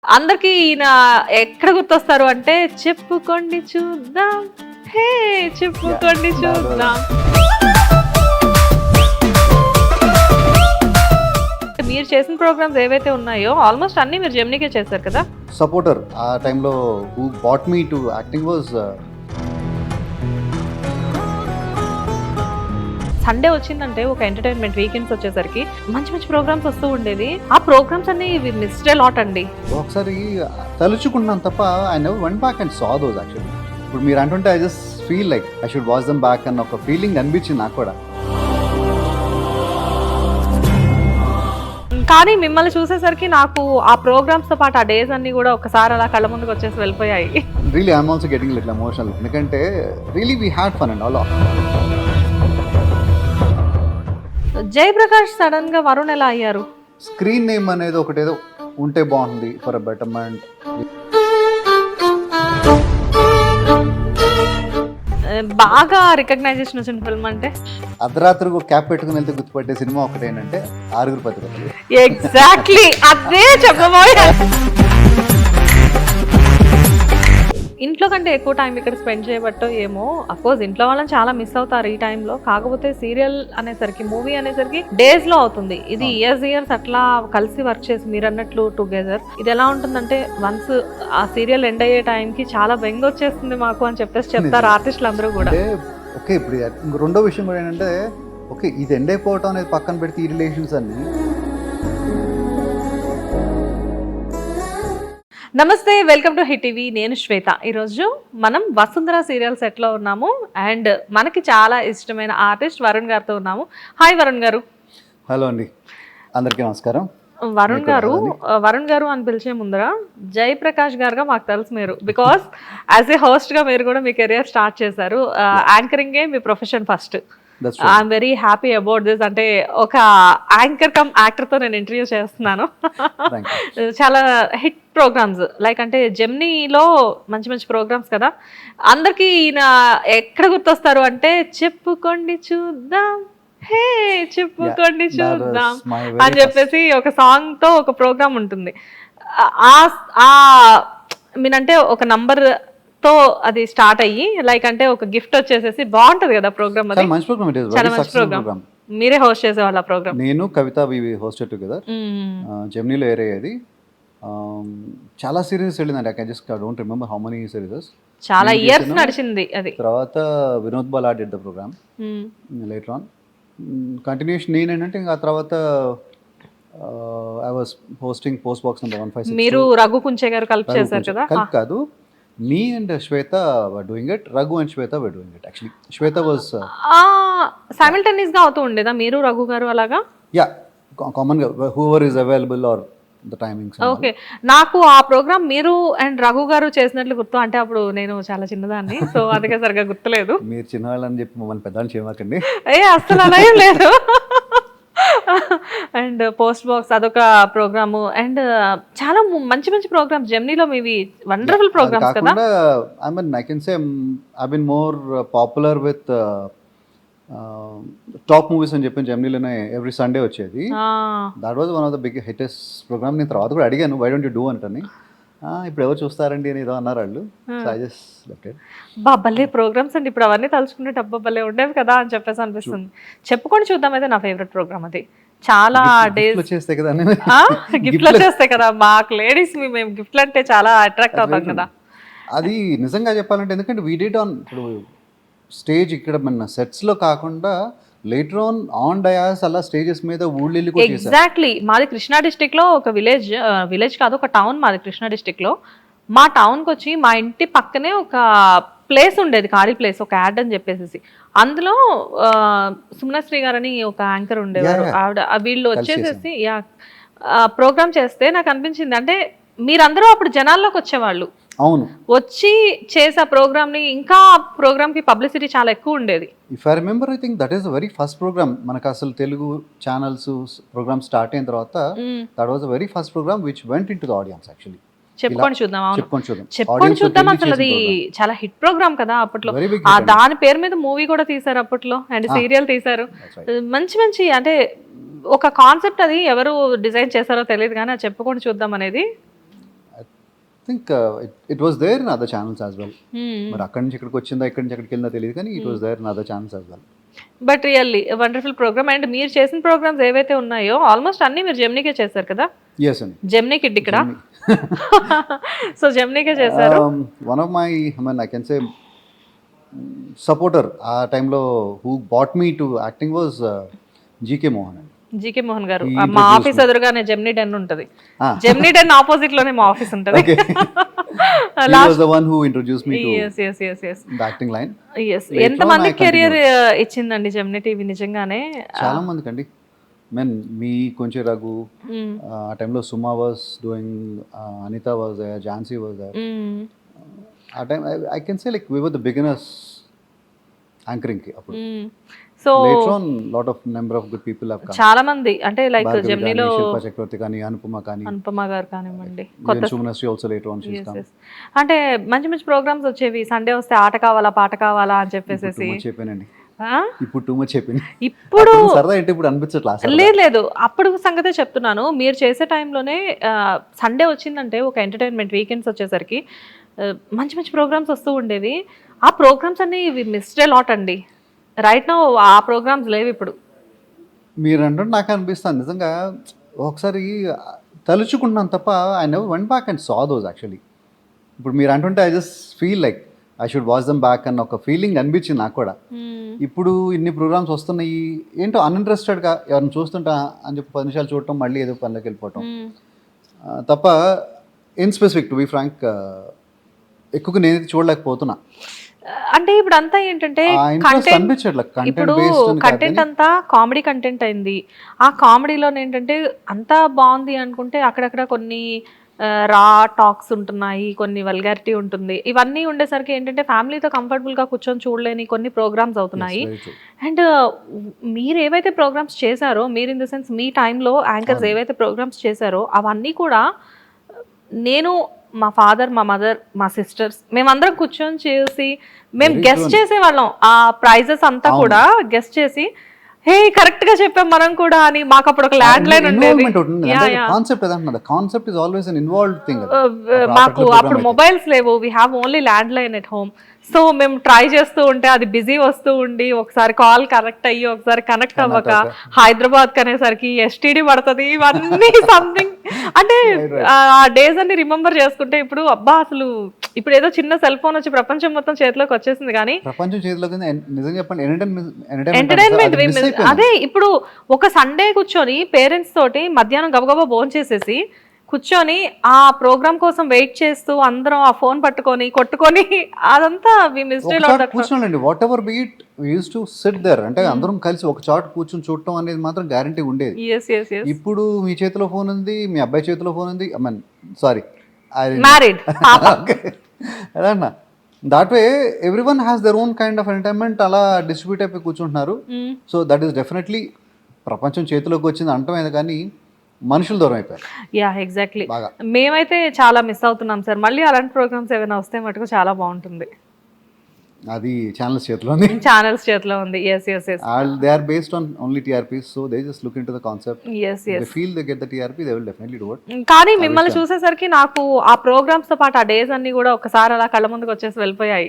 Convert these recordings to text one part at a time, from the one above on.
అందరికి ఈయన ఎక్కడ గుర్తొస్తారు అంటే చెప్పుకోండి చూద్దాం, హే చెప్పుకోండి చూద్దాం. మీరు చేసిన ప్రోగ్రామ్స్ ఏవైతే ఉన్నాయో ఆల్మోస్ట్ అన్ని మీరు జెమినీకే చేశారు కదా. సపోర్టర్ ఆ టైంలో who bought me to acting was Sunday వచ్చిందంటే ఒక ఎంటర్టైన్మెంట్ వీకెండ్స్ వచ్చేసరికి మంచి మంచి ప్రోగ్రామ్స్ వస్తూ ఉండేవి. ఆ ప్రోగ్రామ్స్ అన్ని మిస్డ్ ఎ లాట్ అండి. ఒకసారి తలుచుకున్నాను తప్ప I never went back and saw those actually. ఇప్పుడు మీరు అంటుంటే I just feel like I should watch them back అన్న ఒక ఫీలింగ్ అనిపించింది నాకు కూడా. కానీ మిమ్మల్ని చూసేసరికి నాకు ఆ ప్రోగ్రామ్స్ తో పాటు ఆ డేస్ అన్ని కూడా ఒకసారి అలా కళ్ళ ముందుకు వచ్చేసి వెళ్ళిపోయాయి. Really I'm also getting little emotional. ఎందుకంటే really we had fun and all. Jayaprakash sudden గా వరుణ్ ఎలా అయ్యారు? స్క్రీన్ నేమ్ అనేది ఒకటేదో ఉంటే బాగుంది ఫర్ అ బెటర్మెంట్. బాగా రికగ్నైజేషన్ వచ్చిన ఫిల్మ్ అంటే అర్ధరాత్రి ఒక క్యాప్ పెట్టుకుని వెళ్తే గుర్తుపట్టే సినిమా ఒకటేంటంటే ఆరుగురు పత్రికలు. ఎగ్జాక్ట్లీ అదే చెప్పబోయే. ఇంట్లో కంటే ఎక్కువ టైం ఇక్కడ స్పెండ్ చేయబట్టో ఏమో, అఫ్కోర్స్ ఇంట్లో వాళ్ళని చాలా మిస్ అవుతారు ఈ టైంలో. కాకపోతే సీరియల్ అనేసరికి, మూవీ అనేసరికి డేస్ లో అవుతుంది. ఇది ఇయర్స్ అట్లా కలిసి వర్క్ చేసి మీరు అన్నట్లు టుగెదర్. ఇది ఎలా ఉంటుందంటే వన్స్ ఆ సీరియల్ ఎండ్ అయ్యే టైంకి చాలా బెంగ వచ్చేస్తుంది మాకు అని చెప్పేసి చెప్తారు ఆర్టిస్టులు అందరూ కూడా. ఓకే, ఇప్పుడు రెండో విషయం కూడా ఏంటంటే ఓకే ఇది ఎండ్ అయిపోవటం అనేది పక్కన పెడితే ఈ రిలేషన్స్ అన్ని. నమస్తే, వెల్కమ్ టు హిట్ టీవీ. నేను శ్వేత. ఈరోజు మనం వసుంధర సీరియల్ సెట్లో ఉన్నాము అండ్ మనకి చాలా ఇష్టమైన ఆర్టిస్ట్ వరుణ్ గారితో ఉన్నాము. హాయ్ వరుణ్ గారు. హలో అండి, అందరికీ నమస్కారం. వరుణ్ గారు అని పిలిచే ముందర జయప్రకాష్ గారుగా మాకు తెలుసు మీరు, బికాస్ యాజ్ ఏ హోస్ట్ గా మీరు కూడా మీ కెరియర్ స్టార్ట్ చేశారు. యాంకరింగే మీ profession first. I'm very happy about this. అంటే ఒక యాంకర్ కమ్ యాక్టర్ తో నేను ఇంటర్వ్యూ చేస్తున్నాను. చాలా హిట్ ప్రోగ్రామ్స్ లైక్ అంటే జెమినీలో మంచి మంచి ప్రోగ్రామ్స్ కదా. అందరికి ఈయన ఎక్కడ గుర్తొస్తారు అంటే చెప్పుకోండి చూద్దాం, హే చెప్పుకోండి చూద్దాం అని చెప్పేసి ఒక సాంగ్ తో ఒక ప్రోగ్రామ్ ఉంటుంది. మీనంటే ఒక నంబర్ తో అది స్టార్ట్ అయ్యి లైక్ అంటే ఒక గిఫ్ట్ వచ్చేసేసి బాగుంటది కదా ప్రోగ్రామ్. అది చాలా మంచి ప్రోగ్రామ్. మీరే హోస్ట్ చేసేవాళ్ళు ఆ ప్రోగ్రామ్. నేను కవిత హోస్టెడ్ టుగెదర్. జెమినీలో ఏర్ అయ్యేది. చాలా సిరీస్ వెళ్ళిందండి. I just don't remember how many serieses. చాలా ఇయర్స్ నడిచింది అది. తర్వాత Vinod Bala did the programme later on. Continuation నేనేంటంటే ఇంకా ఆ తర్వాత I was hosting post box number 156. మీరు రఘు కుంచే గారు కలిపి చేశారు కదా. కలిపి కాదు, me and Shweta were doing it. Raghu and Shweta were doing it actually. Shweta was simultaneous గా అవుతూ ఉండేదా మీరు రఘు గారు అలాగా? Yeah, common whoever is available or the timings. Okay, నాకు ఆ ప్రోగ్రామ్ మీరు అండ్ రఘు గారు చేసినట్లు గుర్తు. అంటే అప్పుడు నేను చాలా చిన్నదాన్ని, సో అందుకే సరిగా గుర్తులేదు. మీరు చిన్నవాళ్ళని చెప్పి మమ్మల్ని పెద్దవాళ్ళని చేయమాకండి. అసలు అలా ఏం లేదు. అండ్ పోస్ట్ బాక్స్ అదొక ప్రోగ్రాము అండ్ చాలా మంచి మంచి ప్రోగ్రామ్స్ జెమినీలో మీవి వండర్ఫుల్ ప్రోగ్రామ్స్ కదా. I mean I can say I've been more popular with top movies అని చెప్పి జెమినీలోనే ఎవ్రీ సండే వచ్చేది. That was one of the big hittest programme. నేను తర్వాత కూడా అడిగాను వై డోంట్ యూ డూ అంటని. ఇప్పుడు ఎవరు చూస్తారండి అని ఏదో అన్నారు వాళ్ళు. So I just left it. భలే ప్రోగ్రామ్స్ అండి. ఇప్పుడు అవన్నీ తలుచుకుంటే డబ్బా భలే ఉండేవి కదా అని చెప్పేసి అనిపిస్తుంది. చెప్పుకొని చూద్దాం అయితే నా ఫేవరెట్ ప్రోగ్రామ్ అది. చాలా డేస్ వచ్చేస్తాయి కదా, గిఫ్ట్లు వచ్చేస్తాయి కదా మాకు లేడీస్. మేము గిఫ్ట్లు అంటే చాలా అట్రాక్ట్ అవుతాం కదా. అది నిజంగా చెప్పాలంటే ఎందుకంటే వీ డిడ్ ఆన్ ఇప్పుడు స్టేజ్ ఇక్కడ మన సెట్స్ లో కాకుండా లేటర్ ఆన్ డయాస్ అలా స్టేజెస్ మీద ఊళ్ళెళ్ళి. ఎగ్జాక్ట్లీ. మాది కృష్ణా డిస్ట్రిక్ట్ లో ఒక విలేజ్ కాదు, ఒక టౌన్ మాది కృష్ణా డిస్ట్రిక్ట్ లో. మా టౌన్కి వచ్చి మా ఇంటి పక్కనే ఒక ప్లేస్ ఉండేది, ఖాళీ ప్లేస్, ఒక యాడ్ అని చెప్పేసి. అందులో సుమనశ్రీ గారని ఒక యాంకర్ ఉండేవారు. ఆవిడ వీళ్ళు వచ్చేసేసి ప్రోగ్రామ్ చేస్తే నాకు అనిపించింది అంటే మీరందరూ అప్పుడు జనాల్లోకి వచ్చేవాళ్ళు. అవును, వచ్చి చేసే ప్రోగ్రామ్ ని ఇంకా ప్రోగ్రామ్ కి పబ్లిసిటీ చాలా ఎక్కువ ఉండేది. If I remember I think that is the very first programme మనకు అసలు తెలుగు ఛానల్స్ ప్రోగ్రామ్ స్టార్ట్ అయిన తర్వాత. That was the very first programme which went into the audience actually. చెప్పుకొని చూద్దాం. చెప్పుకొని చూద్దాం అసలు అది చాలా హిట్ ప్రోగ్రామ్ కదా అప్పట్లో. దాని పేరు మీద మూవీ కూడా తీసారు అప్పట్లో అండ్ సీరియల్ తీసారు. మంచి మంచి అంటే ఒక కాన్సెప్ట్ అది ఎవరు డిజైన్ చేశారో తెలియదు కానీ చెప్పుకొని చూద్దాం అనేది think it was there in other channels as well. మరి అక్కడి నుంచి ఇక్కడికి వచ్చిందా, ఇక్కడి నుంచి ఎక్కడికి వెళ్ళిందా తెలియదు, కానీ it was there in other channels as well. But really wonderful programme. And మీరు చేసిన ప్రోగ్రామ్స్ ఏవైతే ఉన్నాయో ఆల్మోస్ట్ అన్ని మీరు జెమినీకే చేశారు కదా? Yes అండి. జెమినీ కిడ్ ఇక్కడ. సో జెమినీకే చేశారు. One of my I can say supporter ఆ టైంలో who bought me to acting was GK Mohan అండి. జీకే మోహన్ గారు మా ఆఫీస్ ఎదురుగానే జెమినీ డెన్ ఉంటది. జెమినీ డెన్ ఆపోజిట్ లోనే మా ఆఫీస్ ఉంటది. He was the one who introduced me to the acting line. Yes. ఎంత మంది కెరియర్ ఇచ్చిందండి జెమినీ టీవీ నిజంగానే? చాలా మందికి అండి. మీ కొంచెం రఘు, ఆ టైంలో Suma was doing, Anitha was there, Jhansi was there. ఆ time I can say like we were the beginners anchoring కి అప్పుడు. So later on lot of number of good people have come. చాలా మంది అంటే లైక్ జెమినీలో శిల్పా చక్రవర్తి కానీ, అనుపమ గారు కానివ్వండి, కొత్త Sumanasri also later on she's come. అంటే మంచి మంచి ప్రోగ్రామ్స్ వచ్చేవి. సండే వస్తే ఆట కావాలా పాట కావాలా అని చెప్పేసి చెప్పానండి. ఇప్పుడు టూ మచ్ చెప్పింది. ఇప్పుడు సరదా ఏంటి ఇప్పుడు అనిపించట్లా? లేదు అప్పుడు సంగతే చెప్తున్నాను. మీరు చేసే టైంలోనే సండే వచ్చిందంటే ఒక ఎంటర్టైన్మెంట్, వీకెండ్స్ వచ్చేసరికి మంచి మంచి ప్రోగ్రామ్స్ వస్తూ ఉండేవి. ఆ ప్రోగ్రామ్స్ అన్ని మిస్డ్ లాట్ అండి. రైట్ నౌ ఆ ప్రోగ్రామ్స్ లేవు ఇప్పుడు. మీరు అంటే నాకు అనిపిస్తుంది నిజంగా, ఒకసారి తలుచుకుంటున్నాను తప్ప I never went back and saw those actually. ఇప్పుడు మీరు అంటుంటే I just feel like I should watch dum back అన్న ఒక ఫీలింగ్ అనిపించింది నాకు కూడా. ఇప్పుడు ఇన్ని ప్రోగ్రామ్స్ వస్తున్నాయి, ఏంటో అన్ఇంట్రెస్టెడ్గా ఎవరిని చూస్తుంటా అని చెప్పి 10 నిమిషాలు చూడటం, మళ్ళీ ఏదో పనిలోకి వెళ్ళిపోవటం తప్ప in specific to be frank ఎక్కువగా నేను చూడలేకపోతున్నా. అంటే ఇప్పుడు అంతా ఏంటంటే ఇప్పుడు కంటెంట్ అంతా కామెడీ కంటెంట్ అయింది. ఆ కామెడీలో ఏంటంటే అంతా బాగుంది అనుకుంటే అక్కడక్కడ కొన్ని రా టాక్స్ ఉంటున్నాయి, కొన్ని వల్గారిటీ ఉంటుంది. ఇవన్నీ ఉండేసరికి ఏంటంటే ఫ్యామిలీతో కంఫర్టబుల్గా కూర్చొని చూడలేని కొన్ని ప్రోగ్రామ్స్ అవుతున్నాయి. అండ్ మీరు ఏవైతే ప్రోగ్రామ్స్ చేశారో, మీరు ఇన్ ద సెన్స్ మీ టైంలో యాంకర్స్ ఏవైతే ప్రోగ్రామ్స్ చేశారో అవన్నీ కూడా నేను, మా ఫాదర్, మా మదర్, మా సిస్టర్స్ మేమందరం కూర్చొని చేసి మేము గెస్ట్ చేసేవాళ్ళం. ఆ ప్రైజెస్ అంతా కూడా గెస్ట్ చేసి హే కరెక్ట్ గా చెప్పాం మనం కూడా అని. మాకు అప్పుడు ఒక ల్యాండ్ లైన్ ఉండేది. మాకు అప్పుడు మొబైల్స్ లేవు, we have only land line at home. So మేము ట్రై చేస్తూ ఉంటే అది బిజీ వస్తూ ఉండి, ఒకసారి కాల్ కనెక్ట్ అయ్యి ఒకసారి కనెక్ట్ అవ్వక హైదరాబాద్ కనేసరికి ఎస్టీడీ పడుతుంది. ఇవన్నీ సంథింగ్ అంటే ఆ డేస్ అన్ని రిమెంబర్ చేసుకుంటే ఇప్పుడు అబ్బా అసలు ఇప్పుడు ఏదో చిన్న సెల్ ఫోన్ వచ్చి ప్రపంచం మొత్తం చేతిలోకి వచ్చేసింది. కానీ ఎంటర్టైన్మెంట్ అదే. ఇప్పుడు ఒక సండే కూర్చొని పేరెంట్స్ తోటి మధ్యాహ్నం గబగబా భోంచేసేసి కూర్చొని ఆ ప్రోగ్రామ్ కోసం వెయిట్ చేస్తూ అందరం ఆ ఫోన్ పట్టుకొని కొట్టుకొని అదంతా కూర్చోండి. Whatever be it we used to sit there. అంటే అందరం కలిసి ఒక చాట్ కూర్చొని చూడటం అనేది మాత్రం గ్యారంటీ ఉండేది. ఇప్పుడు మీ చేతిలో ఫోన్ ఉంది, మీ అబ్బాయి చేతిలో ఫోన్ ఉంది, ఐ మీన్ సారీ మ్యారీడ్ అదన్నా. That way every one has their own kind of entertainment. అలా డిస్ట్రిబ్యూట్ అయిపోయి కూర్చుంటున్నారు. సో దట్ ఈస్ డెఫినెట్లీ ప్రపంచం చేతిలోకి వచ్చింది అంటమే కానీ మనుషులు దూరం అయిపోయారు. Yeah exactly. మేమైతే చాలా మిస్ అవుతున్నాం సార్. మళ్ళీ అలాంటి ప్రోగ్రామ్స్ ఏమైనా వస్తే మటుకు చాలా బాగుంటుంది. అది ఛానల్స్ చేతిలో ఉంది. yes they are based on only TRPs, so they just look into the concept. They feel they get the TRP, they will definitely do it. కానీ మిమ్మల్ని చూసేసరికి నాకు ఆ ప్రోగ్రామ్స్ తో పాటు ఆ డేస్ అన్ని కూడా ఒకసారి అలా కళ్ళ ముందుకు వచ్చేసి వెళ్ళిపోయాయి.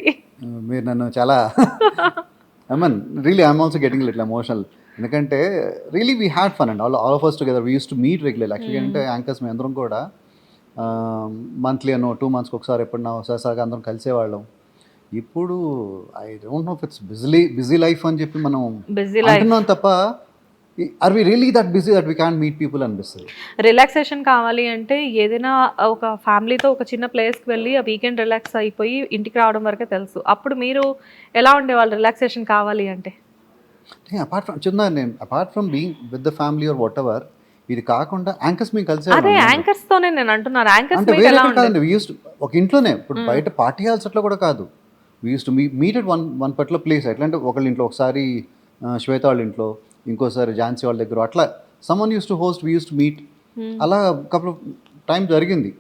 మీరు నన్ను చాలా I mean really I'm also getting a little emotional. ఎందుకంటే really we had fun and all of us together we use to meet regular. Actually అంటే యాంకర్స్ మేము అందరం కూడా మంత్లీ అనో 2 months ఒకసారి ఎప్పుడన్నా ఒకసారి అందరం కలిసేవాళ్ళం. ఇప్పుడు I don't know if it's busy life అని చెప్పి మనం అంటున్నాం తప్ప are we really that busy that we can meet people అనిపిస్తుంది. రిలాక్సేషన్ కావాలి అంటే ఏదైనా ఒక ఫ్యామిలీతో ఒక చిన్న ప్లేస్కి వెళ్ళి ఆ వీకెండ్ రిలాక్స్ అయిపోయి ఇంటికి రావడం వరకే తెలుసు. అప్పుడు మీరు ఎలా ఉండేవాళ్ళు రిలాక్సేషన్ కావాలి అంటే? Apart from being with the family or whatever, ఇది కాకుండా యాంకర్స్ మేము కలిసి యాంకర్స్ తోనే నేను అంటున్నాను. ఒక ఇంట్లోనే ఇప్పుడు బయట పార్టీ హాల్స్ అట్లా కూడా కాదు. We use to meet at one particular place. ఎట్లా అంటే ఒకళ్ళ ఇంట్లో, ఒకసారి శ్వేత వాళ్ళ ఇంట్లో, ఇంకోసారి ఝాన్సీ వాళ్ళ దగ్గర, అట్లా someone use to host, we use to meet. అలా కపుల్ ఆఫ్ టైం జరిగింది.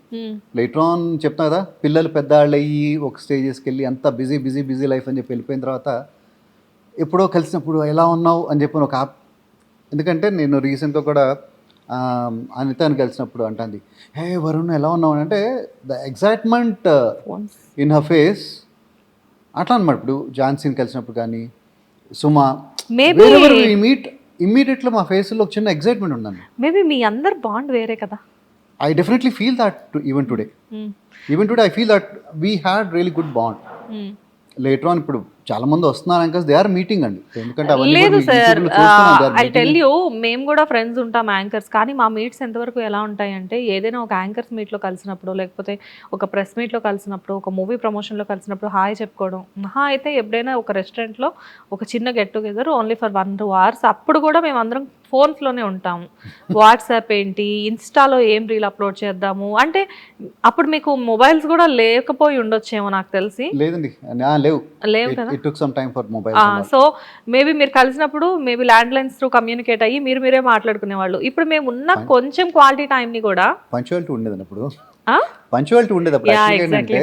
లేటర్ ఆన్ చెప్తా కదా, పిల్లలు పెద్దవాళ్ళు అయ్యి ఒక స్టేజెస్కి వెళ్ళి అంతా బిజీ లైఫ్ అని చెప్పి వెళ్ళిపోయిన తర్వాత ఎప్పుడో కలిసినప్పుడు ఎలా ఉన్నావు అని చెప్పి ఒక ఎందుకంటే నేను రీసెంట్గా కూడా అనితని కలిసినప్పుడు అంటుంది, హే వరుణ్ ఎలా ఉన్నావు అంటే the excitement in her face అట్లా అనమాట. ఇప్పుడు ఝాన్సీని కలిసినప్పుడు కానీ సుమా మీట్ ఇమ్మీడియట్లీ మా ఫేస్లో ఒక చిన్న ఎగ్జైట్మెంట్ ఉందండి. మేబీ మీ అందరు బాండ్ వేరే కదా. I definitely feel that even today. Even today, I feel that we had really good bond. Later on, ఇప్పుడు చాలా మంది వస్తున్నారు ఇంకా దే ఆర్ మీటింగ్ అండి. ఎందుకంటే లేదు సార్, ఐ టెల్ యూ, మేము కూడా ఫ్రెండ్స్ ఉంటాం యాంకర్స్, కానీ మా మీట్స్ ఎంతవరకు ఎలా ఉంటాయి అంటే ఏదైనా ఒక యాంకర్స్ మీట్లో కలిసినప్పుడు, లేకపోతే ఒక ప్రెస్ మీట్లో కలిసినప్పుడు, ఒక మూవీ ప్రమోషన్లో కలిసినప్పుడు హాయ్ చెప్పుకోవడం. మహా అయితే ఎప్పుడైనా ఒక రెస్టారెంట్లో ఒక చిన్న get together only for 1-2 hours, అప్పుడు కూడా మేము అందరం ఫోన్స్లోనే ఉంటాము. వాట్సాప్ ఏంటి, ఇన్స్టాలో ఏం రీల్ అప్లోడ్ చేద్దాము అంటే, అప్పుడు మీకు మొబైల్స్ కూడా లేకపోయి ఉండొచ్చేమో నాకు తెలిసి. లేదండి, లేవు కదా. It took some time for mobile. So maybe మీరు కలిసినప్పుడు maybe land lines through communicate అయ్యి మీరే మాట్లాడుకునేవాళ్ళు. ఇప్పుడు మేము ఉన్న కొంచెం క్వాలిటీ టైంని కూడా పంచువాలిటీ ఉండేది అప్పుడు. పంచువాలిటీ ఉండేది అప్పుడు. ఏంటంటే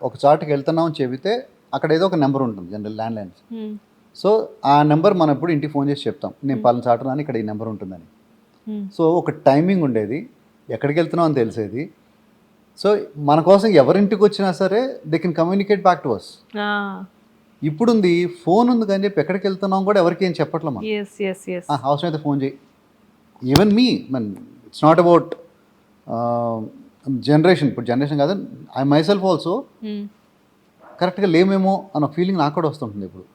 ఒక చోటకి వెళ్తున్నాం అని చెబితే అక్కడ ఏదో ఒక నెంబర్ ఉంటుంది జనరల్ ల్యాండ్ లైన్స్. సో ఆ నెంబర్ మనం ఎప్పుడు ఇంటికి ఫోన్ చేసి చెప్తాం, నేను పలానా చాటున్నాను ఇక్కడ ఈ నెంబర్ ఉంటుందని. సో ఒక టైమింగ్ ఉండేది, ఎక్కడికి వెళ్తున్నాం అని తెలిసేది. సో మన కోసం ఎవరింటికి వచ్చినా సరే they can communicate back to us. ఇప్పుడు ఉంది ఫోన్ ఉంది కానీ చెప్పి ఎక్కడికి వెళ్తున్నాం కూడా ఎవరికి ఏం చెప్పట్లే. అవసరం అయితే ఫోన్ చేయి. Even me it's not about generation, ఇప్పుడు జనరేషన్ కాదు, ఐ మై సెల్ఫ్ ఆల్సో కరెక్ట్గా లేమేమో అన్న ఫీలింగ్ నాకు కూడా వస్తుంటుంది ఇప్పుడు.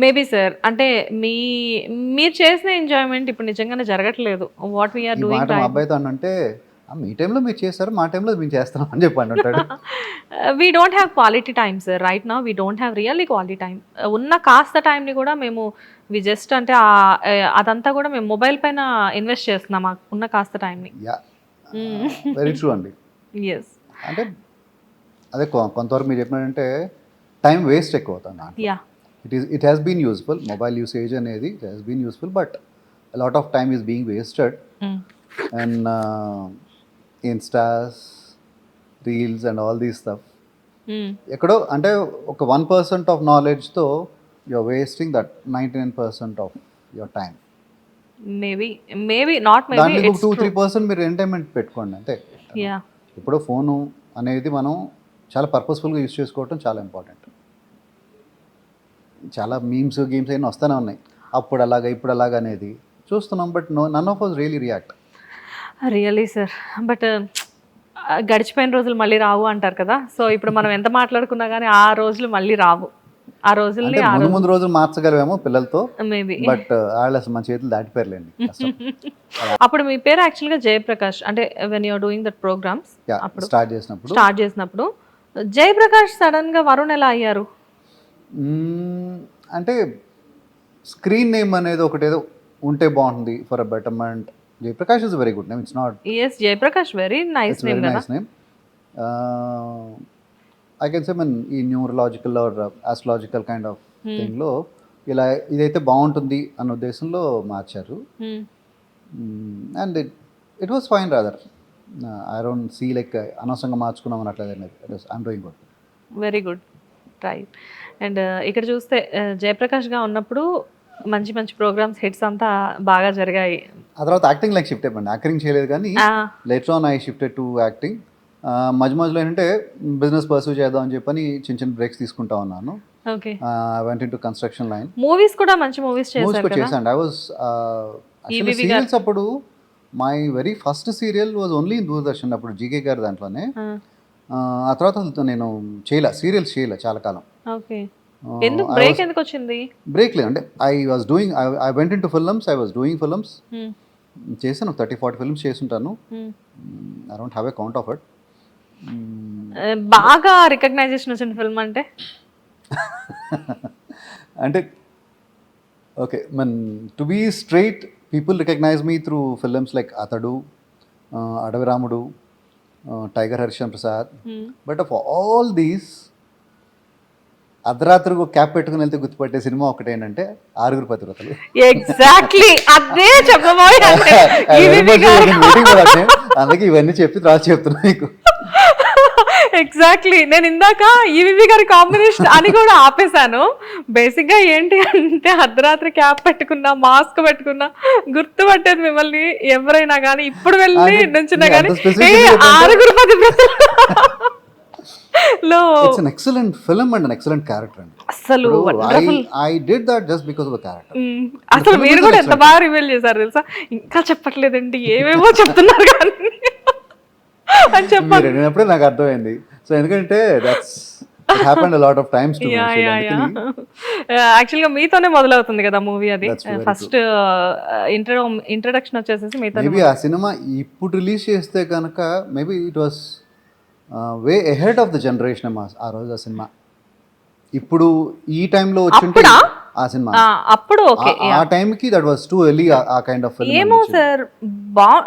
మేబీ సార్, అంటే మీరు చేసిన ఎంజాయ్మెంట్ ఇప్పుడు నిజంగానే జరగట్లేదు. What we are doing. మా అబ్బాయితో అంటే మీ టైంలో మీరు చేస్తారు, మా టైంలో మేము చేస్తాం అని చెప్పండి అంటాడు. We don't have quality time sir right now. We don't have really quality time. ఉన్న కాస్త టైంని కూడా మేము వి జస్ట్ అంటే అదంతా కూడా మేము మొబైల్ పైన ఇన్వెస్ట్ చేస్తున్నాం ఉన్న కాస్త టైంని. వెరీ ట్రూ అండి. ఎస్, అంటే అదే కొంతవరకు మీరు చెప్పినట్టే టైం వేస్ట్ ఎక్కువ అవుతుంది. It has been useful. Mobile usage అనేది it has been useful, but a lot of time is being wasted. And Instas, Reels and all these stuff. ఎక్కడో అంటే ఒక 1% of knowledge తో you're wasting that 99% of your time. Maybe not maybe. దానికి 2-3% మీరు entertainment పెట్టుకోండి అంతే. ఇప్పుడు phone అనేది మనం చాలా పర్పస్ఫుల్గా యూస్ చేసుకోవటం చాలా ఇంపార్టెంట్. చాలా మీమ్స్ గేమ్స్ అయినా వస్తూనే ఉన్నాయి, అప్పుడు అలాగా ఇప్పుడు అలాగా అనేది చూస్తున్నాం. But none of us really react. Really sir, but గడిచిపోయిన రోజులు మళ్ళీ రావు అంటారు కదా. సో ఇప్పుడు మనం ఎంత మాట్లాడుకున్నా కానీ ఆ రోజులు మళ్ళీ రావు. ఆ రోజుల్ని ముందు రోజులు మార్చగలమేమో పిల్లలతో, మేబీ, బట్ వాళ్ళు అసలు మన చేతులు దాటిపోయారులేండి. అప్పుడు మీ పేరు యాక్చువల్గా జయప్రకాష్, అంటే when you are doing that programs అప్పుడు స్టార్ట్ చేసినప్పుడు జయప్రకాష్ సడన్ గా వరుణ్ ఎలా అయ్యారు? అంటే స్క్రీన్ నేమ్ అనేది ఒకటి ఏదో ఉంటే బాగుంటుంది for a betterment. Jayaprakash is very good name. It's not Jayaprakash very nice name కదా. Nice name. I can say ఈ numerological or astrological kind of థింగ్లో ఇలా ఇదైతే బాగుంటుంది అన్న ఉద్దేశంలో మార్చారు. And it was fine rather. I don't see like అనవసరంగా మార్చుకున్నాం అన్నట్లేదు. I'm doing good. Very good, right. And ఇక్కడ చూస్తే జయప్రకాష్గా ఉన్నప్పుడు మంచి మంచి ప్రోగ్రామ్స్ హిట్స్ అంతా బాగా జరిగాయి. ఆ తర్వాత యాక్టింగ్ లైక్ షిఫ్ట్ అయిపోయింది. యాక్టింగ్ చేయలేదు కానీ later on I shifted to acting. మధ్య మధ్యలో ఏంటంటే బిజినెస్ పర్సూ చేద్దాం అని చెప్పని చిన్న చిన్న బ్రేక్స్ తీసుకుంటా ఉన్నాను. Okay, I went into construction line. Movies కూడా మంచి మూవీస్ చేశాను. ఐ వాస్ సీరియల్స్ అప్పుడు my very first serial was only in Doordarshan, అప్పుడు జీకే గారి దాంట్లోనే. ఆ తర్వాత నేను సీరియల్స్ చేయలే చాలా కాలం. ఓకే, ఎందుకు బ్రేక్ ఎందుకు వచ్చింది? బ్రేక్ లేదు అంటే I went into films. I was doing films. చేశాను 30-40 ఫిల్మ్స్ చేసుంటాను. I don't have a count of it. బాగా రికగ్నైజేషన్ వచ్చిన ఫిల్మ్ అంటే okay to be straight, people recognise me through films like Athadu, Adavi Ramudu, tiger Harishchandra Prasad. But of all these అర్ధరాత్రి cap పెట్టుకుని వెళ్తే గుర్తుపట్టే cinema ఒకటి ఏంటంటే ఆరుగురు పతివ్రతలు. ఎగ్జాక్ట్లీ అదే అందుకే ఇవన్నీ చెప్పి తర్వాత చెప్తున్నా మీకు. ఎగ్జాక్ట్లీ నేను ఇందాక ఈవీవి గారి కాంబినేషన్ అని కూడా ఆపేశాను. బేసిక్ గా ఏంటి అంటే అర్ధరాత్రి క్యాప్ పెట్టుకున్నా, మాస్క్ పెట్టుకున్నా గుర్తుపట్టేది మిమ్మల్ని ఎవరైనా కానీ. ఇప్పుడు వెళ్ళి నుంచున్నా కానీ ఆరుగురు 10 లో it's an excellent film and an excellent character అండి. అసలు I did that just because of the character. అసలు మీరు కూడా ఎంత బాగా రివీల్ చేశారు తెలుసా. ఇంకా చెప్పట్లేదండి ఏవేవో చెప్తున్నారు కానీ అని చెప్పారు. మీరు అడిగినప్పుడే నాకు అర్థమైంది. సో ఎందుకంటే that's happened a lot of times to me. Actual గా మీతోనే మొదలవుతుంది కదా మూవీ. అది ఫస్ట్ ఇంట్రడక్షన్ వచ్చేసి మీతో. మేబీ ఆ సినిమా ఇప్పుడు రిలీజ్ చేస్తే కనుక maybe it was way ahead of the generation ఆ రోజు ఆ సినిమా. ఇప్పుడు ఈ టైంలో వచ్చింటే ఆ సినిమా అప్పుడు ఓకే, ఆ టైంకి దట్ వాస్ టూ ఎర్లీ ఆ కైండ్ ఆఫ్ ఫిల్మ్. ఏమో సార్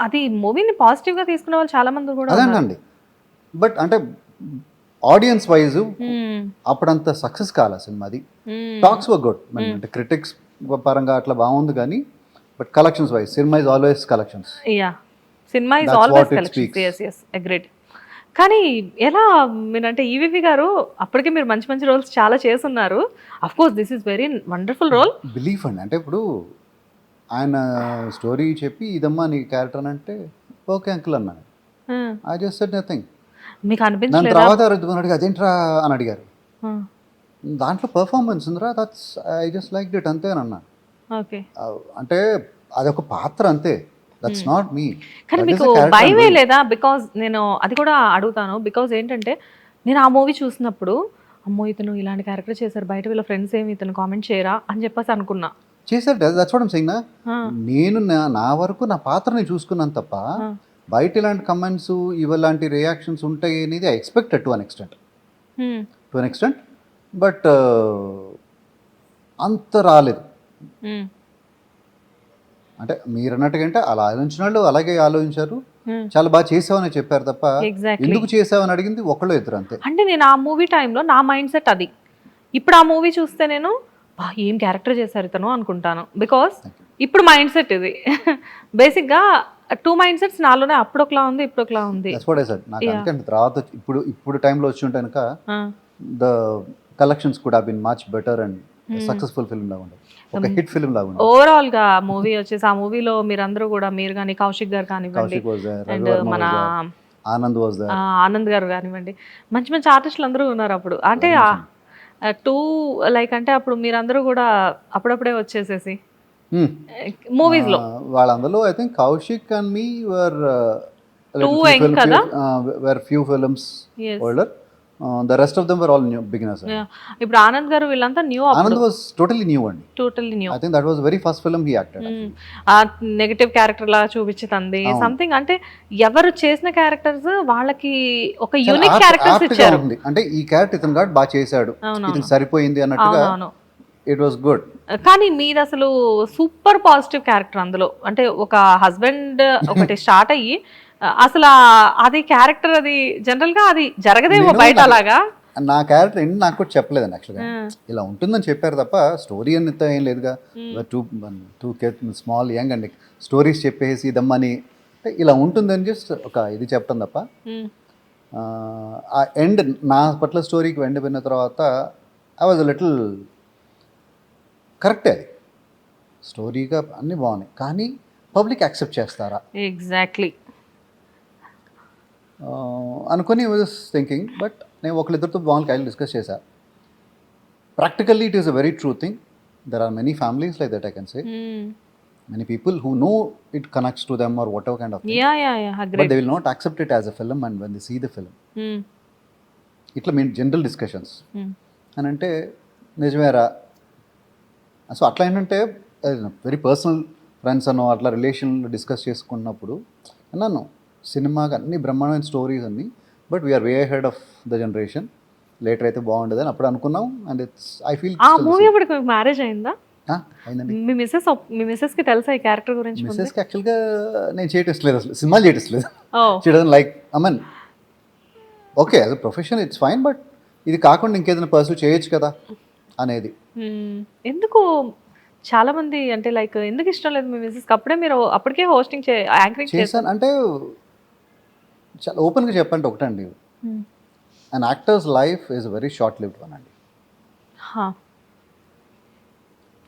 అది మూవీని పాజిటివ్ గా తీసుకునే వాళ్ళు చాలా మంది కూడా అదేనండి. బట్ అంటే ఆడియన్స్ వైజ్ అప్పుడంత సక్సెస్ కాల సినిమా. అది టాక్స్ వర్ గుడ్, అంటే క్రిటిక్స్ పరంగా అట్లా బాగుంది కానీ but collections wise cinema is always collections. Yeah cinema is always collections. yes yes agreed. కానీ ఎలా మీరంటే ఈవీవి గారు అప్పటికే మీరు మంచి మంచి రోల్స్ చాలా చేస్తున్నారు. Of course this is very wonderful role. Belief అండి. అంటే ఇప్పుడు ఆయన స్టోరీ చెప్పి ఇదమ్మా నీ క్యారెక్టర్ అని అంటే ఓకే అంకుల్ అన్నాను. I just said nothing. మీకు దాని అనిపించలేదు తర్వాత అడిగి అదేంట్రా అని అడిగారు. దాంట్లో పర్ఫార్మెన్స్ ఉందిరా, that's I just like it అంతే అని అన్నాను. ఓకే అంటే అదొక పాత్ర అంతే, దట్స్ నాట్ మీ. కానీ మీకు భయమే లేదా? బికాజ్ నేను అది కూడా అడుగుతాను. బికాజ్ ఏంటంటే నేను ఆ మూవీ చూసినప్పుడు అమ్మో ఇతను ఇలాంటి క్యారెక్టర్ చేశారు, బయట వీళ్ళ ఫ్రెండ్స్ ఏమి ఇతను కామెంట్ చేయరా అని చెప్పేసి అనుకున్నా. చేశారు, దట్స్ వాట్ ఐమ్ సేయింగ్. నేను నా వరకు నా పాత్రని చూసుకున్నాను తప్ప బయట ఇలాంటి కమెంట్స్ ఇలాంటి రియాక్షన్స్ ఉంటాయి అనేది I expected to an extent but అంత రాలేదు. అంటే మీరు అన్నట్టుగా అంటే అలా ఆలోచించిన వాళ్ళు అలాగే ఆలోచించారు, చాలా బాగా చేసావని చెప్పారు తప్ప ఎందుకు చేసావని అడిగింది ఒకళ్ళు ఇద్దరు అంతే. అంటే నేను ఆ మూవీ టైంలో నా మైండ్ సెట్ అది. ఇప్పుడు ఆ మూవీ చూస్తే నేను ఏం క్యారెక్టర్ చేశారు ఇతను అనుకుంటాను. బికాస్ ఇప్పుడు మైండ్ సెట్ ఇది. బేసిక్గా 2 మైండ్ సెట్స్ నాలోనే అప్పుడు ఒకలా ఉంది, ఇప్పుడు ఒకలా ఉంది. నాకు అందుకంటే తర్వాత ఇప్పుడు టైంలో వచ్చి ఉంటే కనుక ద కలెక్షన్స్ కూడా been much better and successful film లాగా ఉండదు, ఒక హిట్ ఫిల్మ్ లాగా ఉండదు. ఓవరాల్ గా మూవీ వచ్చేసి ఆ మూవీలో మీరందరూ కూడా మీరు కానీ కౌశిక్ గారు కానివ్వండి అండ్ మన ఆనంద్ గారు కానివ్వండి, మంచి మంచి ఆర్టిస్టులు అందరూ ఉన్నారు అప్పుడు. అంటే 2 లైక్ అంటే అప్పుడు మీరందరూ కూడా అప్పుడప్పుడే వచ్చేసేసి మూవీస్ లో వాళ్ళందరూ I think Kaushik and me were few films older. The rest of them were all new beginners. ఇప్పుడు ఆనంద్ గారు వీళ్ళంతా new. Anand was totally new అండి. Totally new. I think that was the very first film he acted. ఆ negative character లా చూపించింది something. అంటే ఎవరు చేసిన characters వాళ్ళకి ఒక యూనిక్ క్యారెక్టర్స్ ఇచ్చారు. అంటే ఈ క్యారెక్టర్ ఇతను గాడు బాగా చేశాడు, ఇది సరిపోయింది అన్నట్టుగా ఇట్ వాస్ గుడ్. కానీ మీరు అసలు సూపర్ పాజిటివ్ క్యారెక్టర్ అందులో. అంటే ఒక హస్బెండ్ ఒకటి స్టార్ట్ అయ్యి అసలు అది క్యారెక్టర్ అది జనరల్ గా అది జరగదేమో బయట అలాగా. నా క్యారెక్టర్ ఏంటి నాకు కూడా చెప్పలేదండి యాక్చువల్గా. ఇలా ఉంటుందని చెప్పారు తప్ప స్టోరీ అంతా ఏం లేదుగా. టూ స్మాల్ యంగ్ అండి స్టోరీస్ చెప్పేసి ఇదమ్మని ఇలా ఉంటుందని జస్ట్ ఒక ఇది చెప్పడం తప్ప ఆ ఎండ్ నా పట్ల స్టోరీకి ఎండ్ పోయిన తర్వాత ఐ వాజ్ లిటిల్ కరెక్టే. అది స్టోరీగా అన్నీ బాగున్నాయి కానీ పబ్లిక్ యాక్సెప్ట్ చేస్తారా ఎగ్జాక్ట్లీ అనుకుని వాజ్ థింకింగ్. బట్ నేను ఒకరిద్దరితో బాగుంది ఐ డిస్కస్ చేశా. Practically it is a very true thing. There are many families like that I can say. Many people who know it connects to them or whatever kind of thing. Yeah, agreed. But they will not accept it as a film and when they see the film. ఇట్లా mean general discussions అని అంటే నిజమేరా. So అట్లా ఏంటంటే very personal friends అనో అట్లా రిలేషన్లో discuss చేసుకున్నప్పుడు అన్నాను సినిమాకి అన్ని బ్రహ్మాండమైన స్టోరీస్ అన్ని but we are way head of the generation, later అయితే బాగుండదు అని అప్పుడు అనుకున్నాం. అండ్ ఇట్స్ ఐ ఫీల్ ఆ మూవీ అప్పుడు మ్యారేజ్ అయిందా? అయిందండి. మీ మిస్సెస్ కి తెలుసా ఈ క్యారెక్టర్ గురించి? మిస్సెస్ కి యాక్చువల్గా నేను చేయట్లేదు, అసలు సినిమాలు చేయట్లేదు. She doesn't like I mean okay as a profession it's fine but ఇది కాకుండా ఇంకేదైనా పర్సూ చేయొచ్చు కదా అనేది. ఎందుకు చాలా మంది అంటే లైక్ ఎందుకు ఇష్టం లేదు మీ మిస్సెస్? అప్పుడే మీరు అప్పటికే హోస్టింగ్ యాంకరింగ్ చేశాను. అంటే చాలా ఓపెన్గా చెప్పండి ఒకటండి, an actor's life is very short lived one అండి.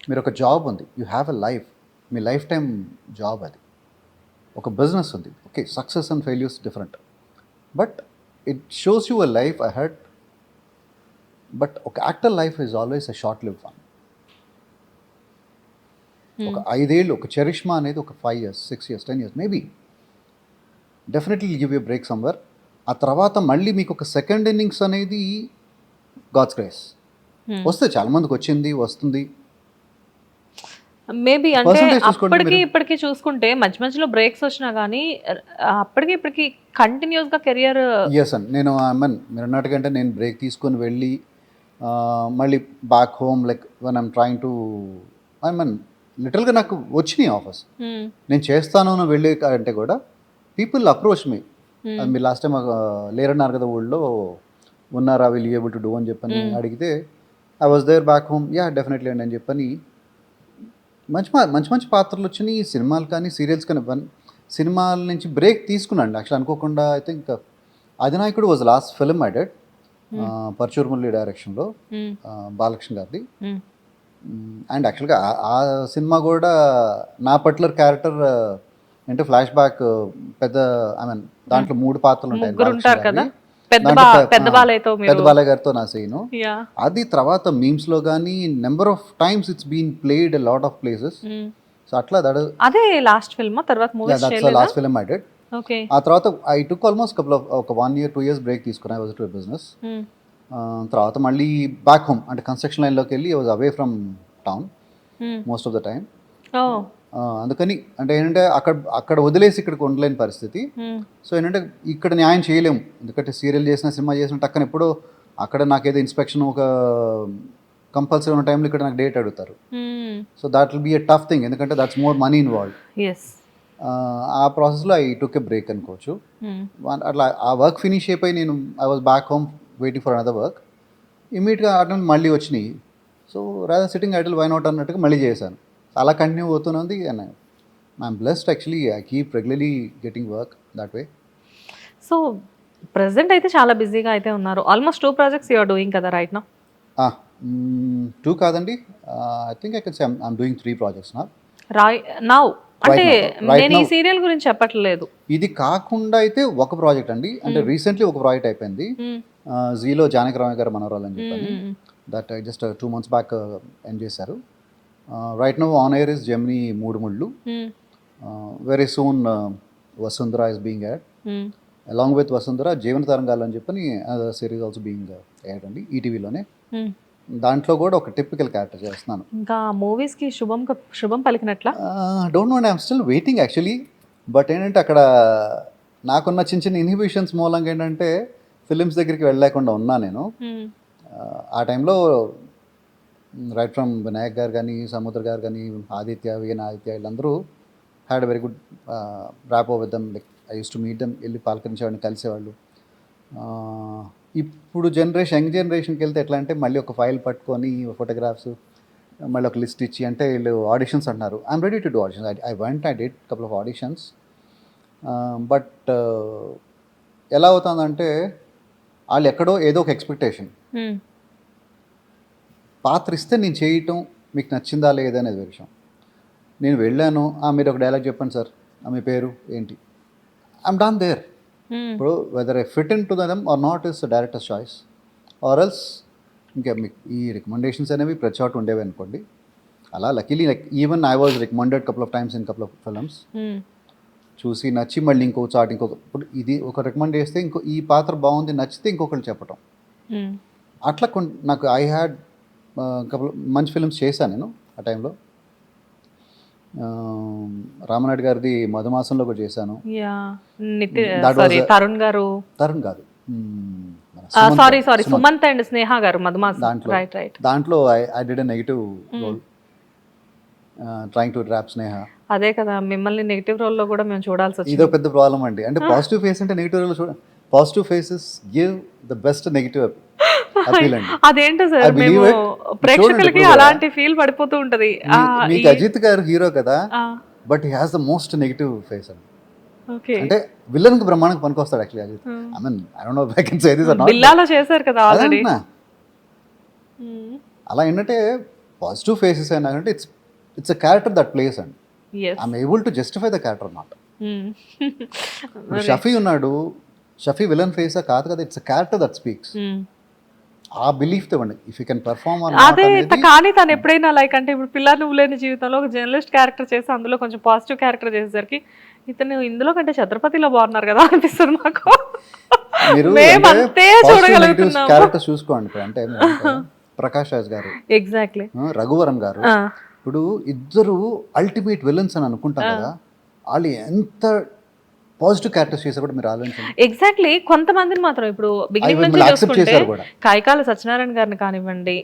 మీరు ఒక జాబ్ ఉంది, యూ హ్యావ్ ఎ లైఫ్, మీ లైఫ్ టైం జాబ్ అది. ఒక బిజినెస్ ఉంది, okay, success and failures different, but it shows you a life ahead. But ఒక actor life is always a short live one. ఒక 5 ఏళ్ళు, ఒక చరిష్మా అనేది ఒక 5 years, 6 years, 10 years maybe, definitely give you break somewhere. ఆ తర్వాత మళ్ళీ మీకు ఒక సెకండ్ ఇన్నింగ్స్ అనేది గాడ్స్ గ్రేస్ వస్తే, చాలా మందికి వచ్చింది, వస్తుంది. మేబీ అంటే Percentage చూసుకోండి అప్పటికి మీరు. ఇప్పటికి చూసుకుంటే మధ్య మధ్యలో బ్రేక్స్ వచ్చినా కానీ అప్పటికి ఇప్పటికి కంటిన్యూస్ గా కెరియర్. ఎస్ అండి, నేను మీన్ మీరు అన్నట్టుకంటే నేను బ్రేక్ తీసుకొని వెళ్ళి మళ్ళీ back home like one I'm trying to లిటిల్గా నాకు వచ్చినాయి ఆఫర్స్, నేను చేస్తాను అని వెళ్ళి అంటే కూడా పీపుల్ అప్రోచ్ మీ. మీరు లాస్ట్ టైం లేరన్నారు కదా ఊళ్ళో, ఉన్నారా, will you able to do అని చెప్పని అడిగితే I was there back home, yeah definitely అండి అని చెప్పని మంచి మంచి పాత్రలు వచ్చినాయి. సినిమాలు కానీ సీరియల్స్ కానీ సినిమాల నుంచి బ్రేక్ తీసుకున్నాను యాక్చువల్ అనుకోకుండా. I think Adhinayakudu was last film I did, Paruchuri Murali డైరెక్షన్లో, బాలకృష్ణ గారిది. అండ్ యాక్చువల్గా ఆ సినిమా కూడా నా పర్టికులర్ క్యారెక్టర్ అంటే ఫ్లాష్ బ్యాక్ పెద్ద, ఐ మీన్ దాంట్లో 3 పాత్రలు ఉంటాయి. ఉంటారు కదా పెద్ద బాలయ్య గారితో నా సీను అది. తర్వాత మీమ్స్ లో కానీ number of times it's been played a lot of places. So అట్లా అదే లాస్ట్ ఫిల్మ్, తర్వాత last film I did. Okay, ఆ తర్వాత I took almost couple of ఒక 1 year 2 years బ్రేక్ తీసుకున్నా. I was to business. తర్వాత మళ్ళీ బ్యాక్ హోమ్ అంటే కన్స్ట్రక్షన్ లైన్లోకి వెళ్ళి I was away from town most of the time. అందుకని అంటే ఏంటంటే అక్కడ వదిలేసి ఇక్కడికి ఉండలేని పరిస్థితి. సో ఏంటంటే ఇక్కడ న్యాయం చేయలేము, ఎందుకంటే సీరియల్ చేసిన, సినిమా చేసిన టక్కన ఎప్పుడో అక్కడ నాకేదో ఇన్స్పెక్షన్ ఒక కంపల్సరీ ఉన్న టైంలో ఇక్కడ నాకు డేట్ అడుగుతారు. So that will be a tough thing, ఎందుకంటే దట్స్ మోర్ మనీ ఇన్వాల్వ్డ్. ఆ ప్రాసెస్లో ఐ టుక్ ఎ బ్రేక్ అనుకోవచ్చు. అట్లా ఆ వర్క్ ఫినిష్ అయిపోయి నేను I was back home waiting for another work. ఇమీడియట్గా అటు మళ్ళీ వచ్చినాయి. So rather sitting idle why not అన్నట్టుగా మళ్ళీ చేశాను. అలా కంటిన్యూ అవుతున్నది. And I'm blessed actually, I keep regularly getting work that way. So present అయితే చాలా బిజీగా అయితే ఉన్నారు. Almost 2 projects you are doing కదా రైట్ నౌ? 2 కాదండి, I think I can say I'm doing 3 projects now. అంటే నేను ఈ సీరియల్ గురించి చెప్పట్లేదు, ఇది కాకుండా అయితే ఒక ప్రాజెక్ట్ అండి. అంటే రీసెంట్లీ ఒక ప్రాజెక్ట్ అయిపోయింది, జీలో జానకిరామయ్య గారు మనవరాలు అని చెప్పని. That just 2 months back end చేశారు. Right now on air is Gemini 3 ముళ్ళు. Very soon Vasundhara is being add. Along with Vasundhara Jeevana Tarangalu అని చెప్పని other series also being add అండి ఈటీవీలోనే. దాంట్లో కూడా ఒక టిపికల్ క్యారెక్టర్ చేస్తున్నాను. ఇంకా మూవీస్ కి శుభం పలికినట్ల? Don't know, I'm still waiting actually. But ఏంటంటే అక్కడ నాకున్న చిన్న చిన్న ఇన్హిబిషన్స్ మూలంగా ఏంటంటే ఫిలిమ్స్ దగ్గరికి వెళ్ళలేకుండా ఉన్నా నేను. ఆ టైంలో రైట్ ఫ్రమ్ వినాయక్ గారు కానీ, సముద్ర గారు కానీ, ఆదిత్య, విఎన్ ఆదిత్య, వీళ్ళందరూ had very good rapport with them. Like I use to meet them, వెళ్ళి పలకరించేవాడిని, కలిసేవాళ్ళు. ఇప్పుడు యంగ్ జనరేషన్కి వెళ్తే ఎట్లా అంటే మళ్ళీ ఒక ఫైల్ పట్టుకొని ఫోటోగ్రాఫ్స్ మళ్ళీ ఒక లిస్ట్ ఇచ్చి, అంటే వీళ్ళు ఆడిషన్స్ అంటున్నారు. I'm ready to do auditions. I did couple of auditions. But ఎలా అవుతుందంటే వాళ్ళు ఎక్కడో ఏదో ఒక ఎక్స్పెక్టేషన్, పాత్ర ఇస్తే నేను చేయటం మీకు నచ్చిందా లేదా అనేది విషయం. నేను వెళ్ళాను, మీరు ఒక డైలాగ్ చెప్పండి సార్, మీ పేరు ఏంటి, ఐఎమ్ డన్ దేర్. ఇప్పుడు whether I fit in to them or not is director's choice, or else ఇంకా మీకు ఈ రికమెండేషన్స్ అనేవి ప్రతి చోట ఉండేవి అనుకోండి. అలా luckily like even I was recommended couple of times in couple of films. చూసి నచ్చి మళ్ళీ ఇంకో చాట్ ఇప్పుడు ఇది ఒక రికమెండ్ చేస్తే ఈ పాత్ర బాగుంది నచ్చితే ఇంకొకళ్ళు చెప్పటం. అట్లా నాకు ఐ హ్యాడ్ కపుల్ మంచి ఫిల్మ్స్ చేశాను నేను ఆ టైంలో. రామనాయుడు గారిది మధుమాసంలో కూడా చేశాను. తరుణ్ కాదు, సుమంత్ అండ్ స్నేహ గారు మధుమాసం. దాంట్లో I did a negative role trying to trap Sneha. అదే కదా, మిమ్మల్ని నెగటివ్ రోల్ లో కూడా మేము చూడాల్సి వచ్చింది. ఇదో పెద్ద ప్రాబ్లం అండి. అంటే పాజిటివ్ ఫేస్ అంటే నెగటివ్ రోల్ చూడ, positive faces give the best negative appeal అండి. అదేంటో సార్, మేము ప్రేక్షకులకి అలాంటి ఫీల్ పడిపోతూ ఉంటది. మీకు అజిత్ గారు హీరో కదా, but he has the most negative face అండి. ఓకే. అంటే విలన్కి బ్రహ్మాండంగా పనికొస్తాడు actually Ajith. I mean I don't know I can say this or not. బిల్లాలో చేశారు కదా ఆల్రెడీ. అలా ఏంటంటే పాజిటివ్ ఫేసెస్ అయినా అంటే it's a character that plays and I'm able to justify the character not. Shafi ఉన్నాడు, షఫీ విలన్ ఫేస్ కాదు కదా, it's a character that speaks. ఆ బిలీఫ్ ఇవ్వండి ఇఫ్ యూ కెన్ పర్ఫార్మ్. అదే కానీ తను ఎప్పుడైనా లైక్ అంటే ఇప్పుడు పిల్ల నువ్వు లేని జీవితంలో ఒక జర్నలిస్ట్ క్యారెక్టర్ చేసి అందులో కొంచెం పాజిటివ్ క్యారెక్టర్ చేసేసరికి ఇతను ఇందులో కంటే ఛత్రపతిలో బాగున్నారు కదా అనిపిస్తుంది నాకు. మేమంతే చూడగలుగుతున్నాం. క్యారెక్టర్ చూసుకోండి ఇప్పుడు అంటే ప్రకాష్ రాజ్ గారు, ఎగ్జాక్ట్లీ రఘువరన్ గారు, ఇప్పుడు ఇద్దరు అల్టిమేట్ విలన్స్ అని అనుకుంటాం కదా, వాళ్ళు ఎంత పాజిటివ్ క్యారెక్టర్స్ చేసా కూడా మీరు ఆలోచించండి. ఎగ్జాక్ట్లీ కొంతమందిని మాత్రం ఇప్పుడు బిగినింగ్ నుంచి చూసుకుంటే కాయకాల సత్యనారాయణ గారిని కానివ్వండి,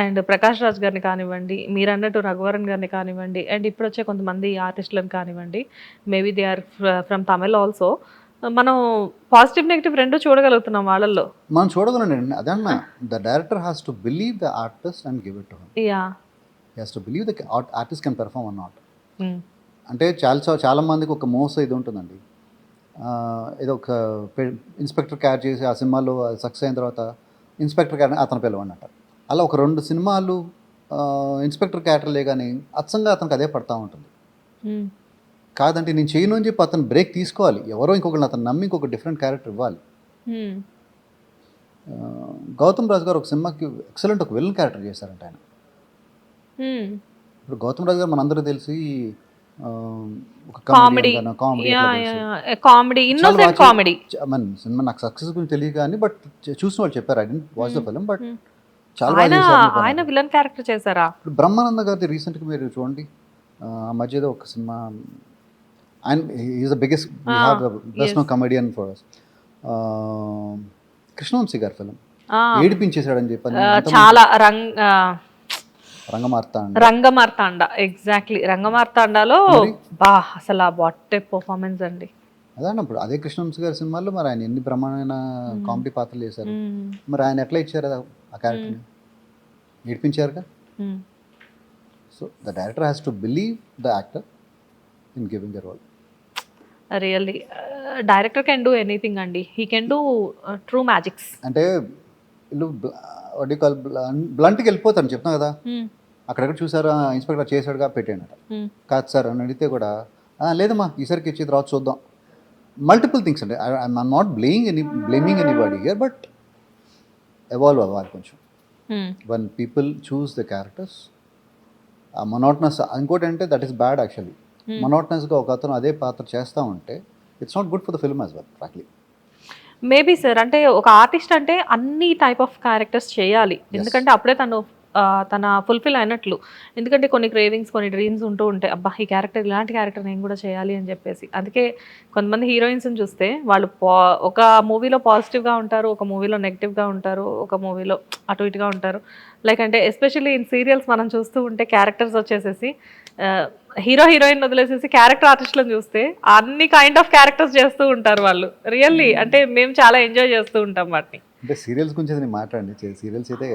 అండ్ ప్రకాష్ రాజ్ గారిని కానివ్వండి, మీరు అన్నట్టు రఘువరన్ గారిని కానివ్వండి, అండ్ ఇప్పుడు వచ్చే కొంతమంది ఆర్టిస్టులను కానివ్వండి, maybe they are from Tamil also, మనం పాజిటివ్ నెగిటివ్ రెండు చూడగలుగుతున్నాం వాళ్ళల్లో. మనం చూడగలండి. అదన్నా the director has to believe the artist and give it to him. Yeah, he has to believe the artist can perform or not. అంటే చాలా మందికి ఒక మోస ఇది ఉంటుందండి. ఏదో ఒక ఇన్స్పెక్టర్ క్యారెక్టర్ చేసి ఆ సినిమాలో సక్సెస్ అయిన తర్వాత ఇన్స్పెక్టర్ క్యారెక్టర్ అతను పిలవండి అంటారు. అలా ఒక 2 సినిమాలు ఇన్స్పెక్టర్ క్యారెక్టర్లే కానీ అచ్చంగా అతనికి అదే పడతా ఉంటుంది. కాదంటే నేను చేయను అని చెప్పి అతను బ్రేక్ తీసుకోవాలి. ఎవరో ఇంకొకరిని అతను నమ్మి ఇంకొక డిఫరెంట్ క్యారెక్టర్ ఇవ్వాలి. గౌతమ్ రాజు గారు ఒక సినిమాకి ఎక్సలెంట్ ఒక విలన్ క్యారెక్టర్ చేశారంట ఆయన. ఇప్పుడు గౌతమ్ రాజు గారు మనందరూ తెలిసి కామెడీ ఇన్నోసెంట్ కామెడీ సినిమా నాకు సక్సెస్ గురించి తెలియదు కానీ బట్ చూసిన వాళ్ళు చెప్పారు. I don't watch the film but చాలా ఆయన విలన్ క్యారెక్టర్ చేశారా. ఇప్పుడు బ్రహ్మానంద గారి రీసెంట్గా మీరు చూడండి, ఆ మధ్యలో ఒక సినిమా, ఆయన is the biggest best no comedian for us. Krishnavamsi గారి ఫిల్మ్ ఏడిపించేశాడని చెప్పని చాలా రంగమార్తాండ. ఎగ్జాక్ట్లీ రంగమార్తాండలో బా అసలు వాట్ ఏ పర్ఫార్మెన్స్ అండి. అదే అన్నప్పుడు అదే కృష్ణవంశీ గారి సినిమాల్లో మరి ఆయన ఎన్ని బ్రహ్మాండమైన కామెడీ పాత్రలు చేశారు. మరి ఆయన ఎట్లా ఇచ్చారు ఆ క్యారెక్టర్ని, ఏడిపించారుగా. So the director has to believe the actor in giving the role. Really director can do anything అండి. He can do true magics. అంటే వీళ్ళు బ్లంట్కి వెళ్ళిపోతాను చెప్తున్నా కదా, అక్కడెక్కడ చూసారా ఇన్స్పెక్టర్ చేశాడుగా పెట్టాడట, కాదు సార్ అని అడిగితే కూడా లేదమ్మా ఈసారికి ఇచ్చేది రావచ్చు చూద్దాం. మల్టిపుల్ థింగ్స్ అండి. I'm not blaming anybody here but evolve అవ్వాలి కొంచెం. One people choose the characters monotonous. ఇంకోటి అంటే దట్ ఈస్ బ్యాడ్ యాక్చువల్లీ. మొనోటనస్గా ఒక అతను అదే పాత్ర చేస్తూ ఉంటే it's not good for the film as well frankly. Maybe sir అంటే ఒక ఆర్టిస్ట్ అంటే అన్ని టైప్ ఆఫ్ క్యారెక్టర్స్ చేయాలి, ఎందుకంటే అప్పుడే తన ఫుల్ఫిల్ అయినట్లు. ఎందుకంటే కొన్ని క్రేవింగ్స్, కొన్ని డ్రీమ్స్ ఉంటూ ఉంటాయి, అబ్బా ఈ క్యారెక్టర్ ఇలాంటి క్యారెక్టర్ నేను కూడా చేయాలి అని చెప్పేసి. అందుకే కొంతమంది హీరోయిన్స్ని చూస్తే వాళ్ళు ఒక మూవీలో పాజిటివ్గా ఉంటారు, ఒక మూవీలో నెగిటివ్గా ఉంటారు, ఒక మూవీలో అటు ఇటుగా ఉంటారు. లైక్ అంటే ఎస్పెషల్లీ ఇన్ సీరియల్స్ మనం చూస్తూ ఉంటే క్యారెక్టర్స్ వచ్చేసేసి హీరో హీరోయిన్ వదిలేసేసి క్యారెక్టర్ ఆర్టిస్టులను చూస్తే అన్ని కైండ్ ఆఫ్ క్యారెక్టర్స్ చేస్తూ ఉంటారు వాళ్ళు. రియల్లీ అంటే మేము చాలా ఎంజాయ్ చేస్తూ ఉంటాం వాటిని. అంటే సీరియల్స్ గురించి నేను మాట్లాడండి. సీరియల్స్ అయితే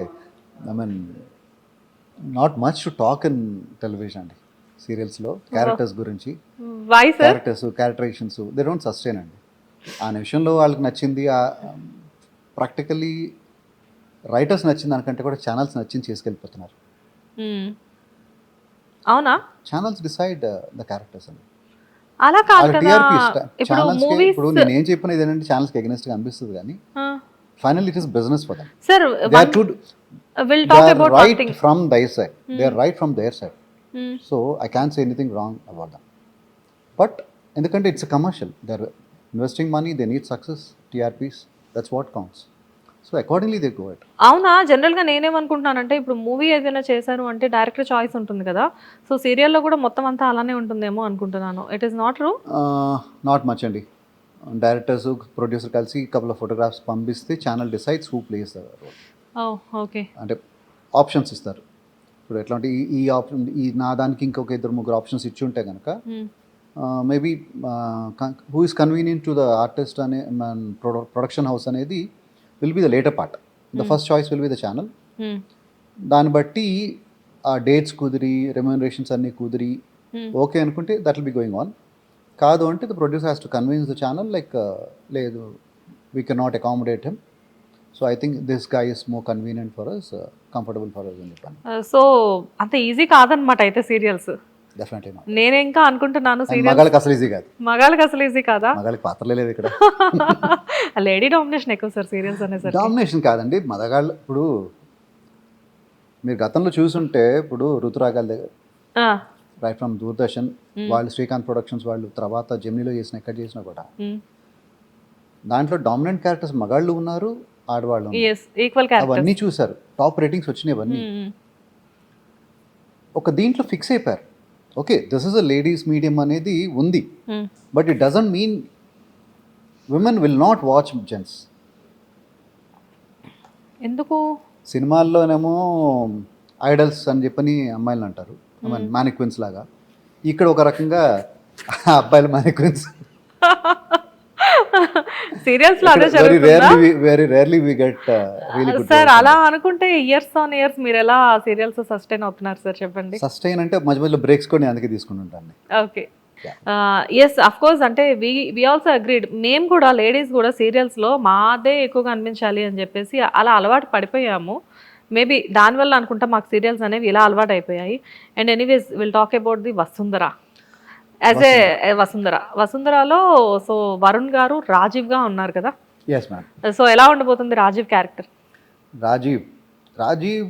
I mean not much to talk in television అండి. సీరియల్స్లో క్యారెక్టర్స్ గురించి, క్యారెక్టరైజేషన్స్ దే డోంట్ సస్టైన్ అండి. ఆ నిమిషంలో వాళ్ళకి నచ్చింది ప్రాక్టికల్లీ రైటర్స్ నచ్చింది దానికంటే కూడా ఛానల్స్ నచ్చింది చేసుకెళ్ళిపోతున్నారు. అవునా, ఛానల్స్ డిసైడ్ ద క్యారెక్టర్స్ అండి. అలా కాదు కదా. ఇప్పుడు నేను ఏం చెప్పినది ఏంటంటే ఛానల్స్కి అగెనిస్ట్గా అనిపిస్తుంది కానీ final it is business for them. Sir we'll talk about right from their side. They are right from their side. So I can't say anything wrong about them. But ఎందుకంటే it's a commercial. They are investing money. They need success, TRPs. That's what counts. So accordingly they go it. అవునా, జనరల్గా నేనేమనుకుంటున్నానంటే ఇప్పుడు movie ఏదైనా చేశారు అంటే director choice ఉంటుంది కదా, so సీరియల్లో కూడా మొత్తం అంతా అలానే ఉంటుందేమో అనుకుంటున్నాను. It is not true. Not much అండి. డైరెక్టర్స్ ప్రొడ్యూసర్ కలిసి కపుల్ ఆఫ్ ఫోటోగ్రాఫ్స్ పంపిస్తే channel decides who plays the role. Okay, అంటే ఆప్షన్స్ ఇస్తారు. ఇప్పుడు ఎట్లా అంటే ఈ ఆప్షన్ నా దానికి ఇంకొక 2-3 ఆప్షన్స్ ఇచ్చి ఉంటే కనుక maybe who is convenient to the artist అనే ప్రొడక్షన్ హౌస్ అనేది will be the later part. The first choice will be the channel. దాన్ని బట్టి ఆ డేట్స్ కుదిరి రెమ్యూనరేషన్స్ అన్నీ కుదిరి ఓకే అనుకుంటే that will be going on. కాదు అంటే the producer has to convince the channel like లేదు we can not accommodate him, so I think this guy is more convenient for us, comfortable for us అని చెప్పాను. So అంత easy కాదనమాట అయితే serials. Definitely not. నేను ఇంకా అనుకుంటున్నాను serial మగాళ్ళకి అసలు ఈజీ కాదు. మగాళ్ళకి అసలు ఈజీ కాదా? మగాళ్ళకి పాత్రలే లేవు ఇక్కడ. లేడీ డామినేషన్ ఎక్కువ సార్ సీరియల్స్ అనేసరికి. డామినేషన్ కాదండి, మగగాళ్ళు ఇప్పుడు మీరు గతంలో చూసుంటే ఇప్పుడు ఋతురాగాల దగ్గర రైట్ ఫ్రమ్ దూరదర్శన్ వాళ్ళు, శ్రీకాంత్ ప్రొడక్షన్స్ వాళ్ళు, తర్వాత జెమినీలో చేసిన ఎక్కడ చేసినా కూడా దాంట్లో డామినెంట్ క్యారెక్టర్స్ మగాళ్ళు ఉన్నారు, ఆడవాళ్ళు ఉన్నారు. ఈక్వల్ అవన్నీ చూసారు, టాప్ రేటింగ్స్ వచ్చినాయి అవన్నీ. ఒక దీంట్లో ఫిక్స్ అయిపోయారు, okay this is a ladies medium అనేది ఉంది, but it doesn't mean women will not watch gents. ఎందుకు? సినిమాల్లోనేమో ఐడల్స్ అని చెప్పని అమ్మాయిలు అంటారు, మానిక్విన్స్ లాగా. ఇక్కడ ఒక రకంగా అబ్బాయిలు మానిక్విన్స్. సీరియల్స్ లో అదే very rarely we get really good. Sir అలా అనుకుంటే ఇయర్స్ ఆన్ ఇయర్స్ మీరు ఎలా సీరియల్స్ సస్టైన్ అవుతున్నారు సార్ చెప్పండి? సస్టైన్ అంటే మధ్య మధ్యలో బ్రేక్స్ కూడా అందుకే తీసుకుంటుంటాను. ఓకే, ఎస్ అఫ్ కోర్స్, అంటే వి ఆల్సో అగ్రీడ్. మేము కూడా లేడీస్ కూడా సీరియల్స్లో మాదే ఎక్కువగా అనిపించాలి అని చెప్పేసి అలా అలవాటు పడిపోయాము. మేబీ దానివల్ల అనుకుంటా మాకు సీరియల్స్ అనేవి ఇలా అలవాటు అయిపోయాయి. And anyways will talk about the Vasundhara. As a వసుంధరలో సో వరుణ్ గారు రాజీవ్గా ఉన్నారు కదా. Yes ma'am. సో ఎలా ఉండబోతుంది Rajeev character? Rajeev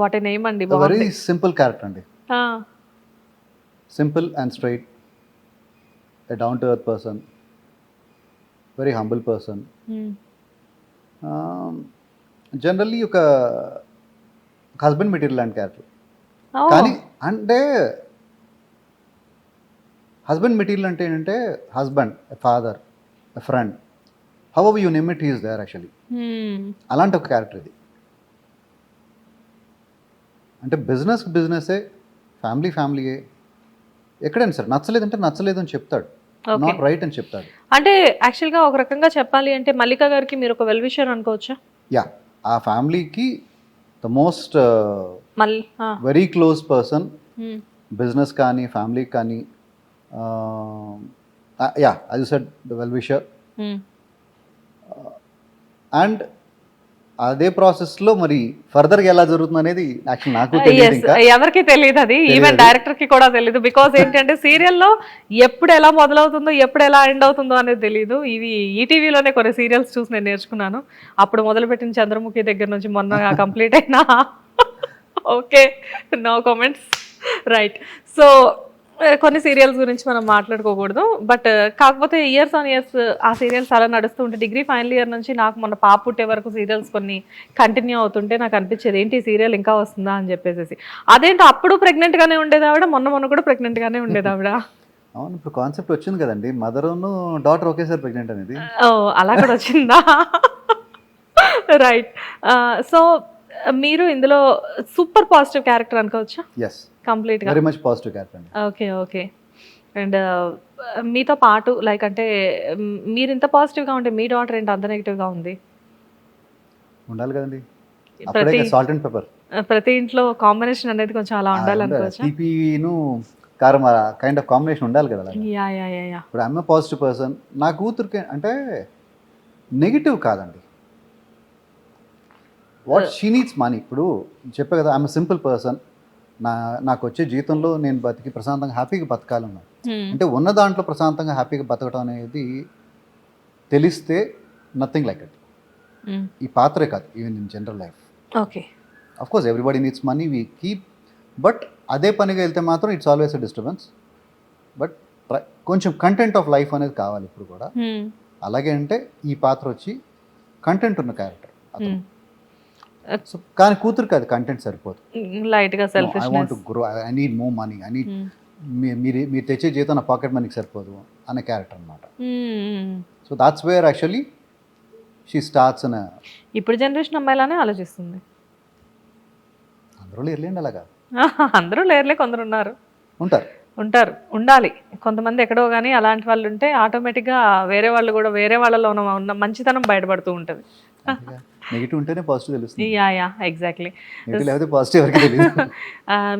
what a name అండి. వెరీ సింపుల్ క్యారెక్టర్ అండి, simple and straight, a down to earth person, very humble person. Generally ఒక హస్బెండ్ మెటీరియల్ లాంటి క్యారెక్టర్. కానీ అంటే హస్బెండ్ మెటీరియల్ అంటే ఏంటంటే husband, father, friend, however you name it, he is there actually. అలాంటి ఒక క్యారెక్టర్ ఇది. అంటే బిజినెస్సే, ఫ్యామిలీయే. ఎక్కడైనా సరే నచ్చలేదంటే నచ్చలేదు అని చెప్తాడు, నాట్ రైట్ అని చెప్తాడు. అంటే యాక్చువల్గా ఒక రకంగా చెప్పాలి అంటే మల్లిక గారికి మీరు ఒక వెల్ విషర్ అనుకోవచ్చా? యా, ఆ ఫ్యామిలీకి the most very close person, business కానీ ఫ్యామిలీకి కానీ. Yeah, as you said the well wisher. And అదే ప్రాసెస్ లో మరి ఫర్దర్ గా ఎలా జరుగుతుంది అనేది యాక్చువల్ నాకు తెలియదు, ఇంకా ఎవరికి తెలియదు, అది ఈవెన్ డైరెక్టర్ కి కూడా తెలియదు. బికాస్ ఏంటంటే సీరియల్లో ఎప్పుడు ఎలా మొదలవుతుందో ఎప్పుడు ఎలా ఎండ్ అవుతుందో అనేది తెలియదు. ఇవి ఈటీవీలోనే కొన్ని సీరియల్స్ చూసి నేను నేర్చుకున్నాను. అప్పుడు మొదలుపెట్టిన చంద్రముఖి దగ్గర నుంచి మొన్న కంప్లీట్ అయినా. Okay, no comments. Right. So కొన్ని సీరియల్స్ గురించి మనం మాట్లాడుకోకూడదు, బట్ కాకపోతే ఇయర్స్ ఆన్ ఇయర్స్ ఆ సీరియల్స్ అలా నడుస్తూ ఉంటే డిగ్రీ ఫైనల్ ఇయర్ నుంచి నాకు మొన్న పాప పుట్టే వరకు సీరియల్స్ కొన్ని కంటిన్యూ అవుతుంటే నాకు అనిపించేది ఏంటి ఈ సీరియల్ ఇంకా వస్తుందా అని చెప్పేసి. అదేంటో అప్పుడు ప్రెగ్నెంట్ గానే ఉండేది ఆవిడ, మొన్న కూడా ప్రెగ్నెంట్ గానే ఉండేది ఆవిడ. అవును, ఇప్పుడు కాన్సెప్ట్ వచ్చింది కదండి, మదర్ను డాటర్ ఒకేసారి ప్రెగ్నెంట్ అనేది. ఓ, అలా కూడా వచ్చిందా? రైట్. సో మీరు ఇందులో సూపర్ పాజిటివ్ క్యారెక్టర్ అనుకోవచ్చా? ఎస్, కంప్లీట్ గా వెరీ మచ్ పాజిటివ్ క్యారెక్టర్ అండి. ఓకే. అండ్ మీతో పాటు లైక్ అంటే మీరు ఇంత పాజిటివ్ గా ఉంటే మీ డాటర్ ఏంటి అంత నెగిటివ్ గా ఉంది? ఉండాలి కదండి, అప్పుడే సాల్ట్ అండ్ పెప్పర్. ప్రతి ఇంట్లో కాంబినేషన్ అనేది కొంచెం అలా ఉండాలి అనుకోవచ్చా? తీపిను కారం కైండ్ ఆఫ్ కాంబినేషన్ ఉండాలి కదా. యా. ఇప్పుడు ఐఎమ్ పాజిటివ్ పర్సన్, నా కూతురికి అంటే నెగిటివ్ కాదండి, వాట్ షీ నీడ్స్ మనీ. ఇప్పుడు చెప్పే కదా, ఐఎమ్ సింపుల్ పర్సన్, నాకు వచ్చే జీవితంలో నేను బతికి ప్రశాంతంగా హ్యాపీగా బతకాలన్నా. అంటే ఉన్న దాంట్లో ప్రశాంతంగా హ్యాపీగా బతకడం అనేది తెలిస్తే నథింగ్ లైక్ ఇట్. ఈ పాత్రే కాదు, even in general life. Okay, of course everybody needs money, we keep, but అదే పనిగా వెళ్తే మాత్రం it's always a disturbance. But కొంచెం కంటెంట్ ఆఫ్ లైఫ్ అనేది కావాలి ఇప్పుడు కూడా. అలాగే అంటే ఈ పాత్ర వచ్చి కంటెంట్ ఉన్న క్యారెక్టర్, కానీ కూతురికి అది కంటెంట్ సరిపోదు. లైట్ గా I want to grow, I need more money, I need, మీరు తెచ్చే జీతం నా పాకెట్ మనీకి సరిపోదు అనే క్యారెక్టర్ అనమాట. So that's where actually she starts అనే. ఇప్పుడు జనరేషన్ అమ్మాయిలానే ఆలోచిస్తుంది. అందరూ లేరులేండి అలాగా. అందరూ లేరులే, కొందరు ఉంటారు, ఉండాలి. కొంతమంది ఎక్కడో కానీ అలాంటి వాళ్ళు ఉంటే ఆటోమేటిక్గా వేరే వాళ్ళు కూడా వేరే వాళ్ళలో ఉన్న మంచితనం బయటపడుతూ ఉంటుంది. నెగిటివ్ ఉంటేనే పాజిటివ్ తెలుస్తుంది, యా ఎగ్జాక్ట్లీ. నెగిటివ్ లేకపోతే పాజిటివ్ ఎవరికి తెలియదు.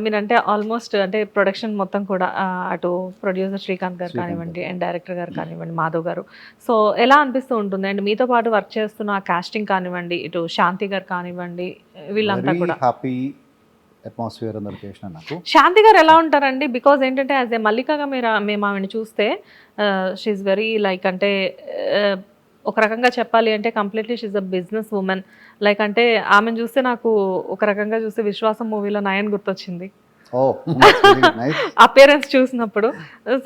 మీరంటే ఆల్మోస్ట్ అంటే ప్రొడక్షన్ మొత్తం కూడా అటు ప్రొడ్యూసర్ శ్రీకాంత్ గారు కానివ్వండి అండ్ డైరెక్టర్ గారు కానివ్వండి మాధవ్ గారు, సో ఎలా అనిపిస్తూ ఉంటుంది అండ్ మీతో పాటు వర్క్ చేస్తున్న కాస్టింగ్ కానివ్వండి, ఇటు శాంతి గారు కానివ్వండి, వీళ్ళంతా కూడా హ్యాపీ అట్మాస్ఫియర్ ఉన్న లొకేషన్ నాకు. శాంతి గారు ఎలా ఉంటారండి? బికాజ్ ఏంటంటే యాజ్ ఏ మల్లికగా మేము ఆమెను చూస్తే షీఈ్ వెరీ లైక్ అంటే ఒక రకంగా చెప్పాలి అంటే completely she's a business woman. Like అంటే ఆమెను చూస్తే నాకు ఒక రకంగా చూస్తే విశ్వాసం మూవీలో నయన్ గుర్తొచ్చింది అపియరెన్స్ చూసినప్పుడు.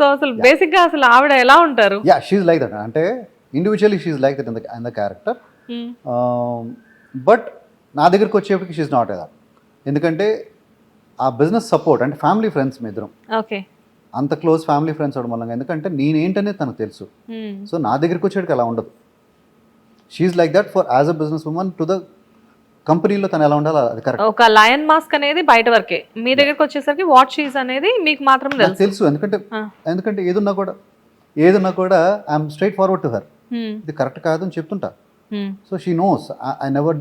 సో అసలు బేసిక్గా అసలు ఆవిడ ఎలా ఉంటారు? యా షీఈ్ లైక్ దట్, అంటే individually she's like that in the character. But నా దగ్గరికి వచ్చేప్పటికి షీఈ్ నాట్ దట్. ఎందుకంటే ఆ బిజినెస్ సపోర్ట్ అంటే ఫ్యామిలీ ఫ్రెండ్స్ మీ ఇద్దరం, ఓకే, అంత క్లోజ్ ఫ్యామిలీ ఫ్రెండ్స్ అవడం వల్ల ఎందుకంటే నేనేంటనేది తనకు తెలుసు. సో నా దగ్గరికి వచ్చేటికి అలా ఉండదు. She's like that for as a business woman to the కంపెనీలో తను ఎలా ఉండాలో అది కరెక్ట్. ఒక లయన్ మాస్క్ అనేది బయట వరకే, మీ దగ్గరికి వచ్చేసరికి వాట్ షీస్ అనేది మీకు మాత్రం తెలుసు. ఎందుకంటే ఏదున్నా కూడా I'm straightforward to her. ఇది కరెక్ట్ కాదు అని చెప్తుంటా. So she knows I never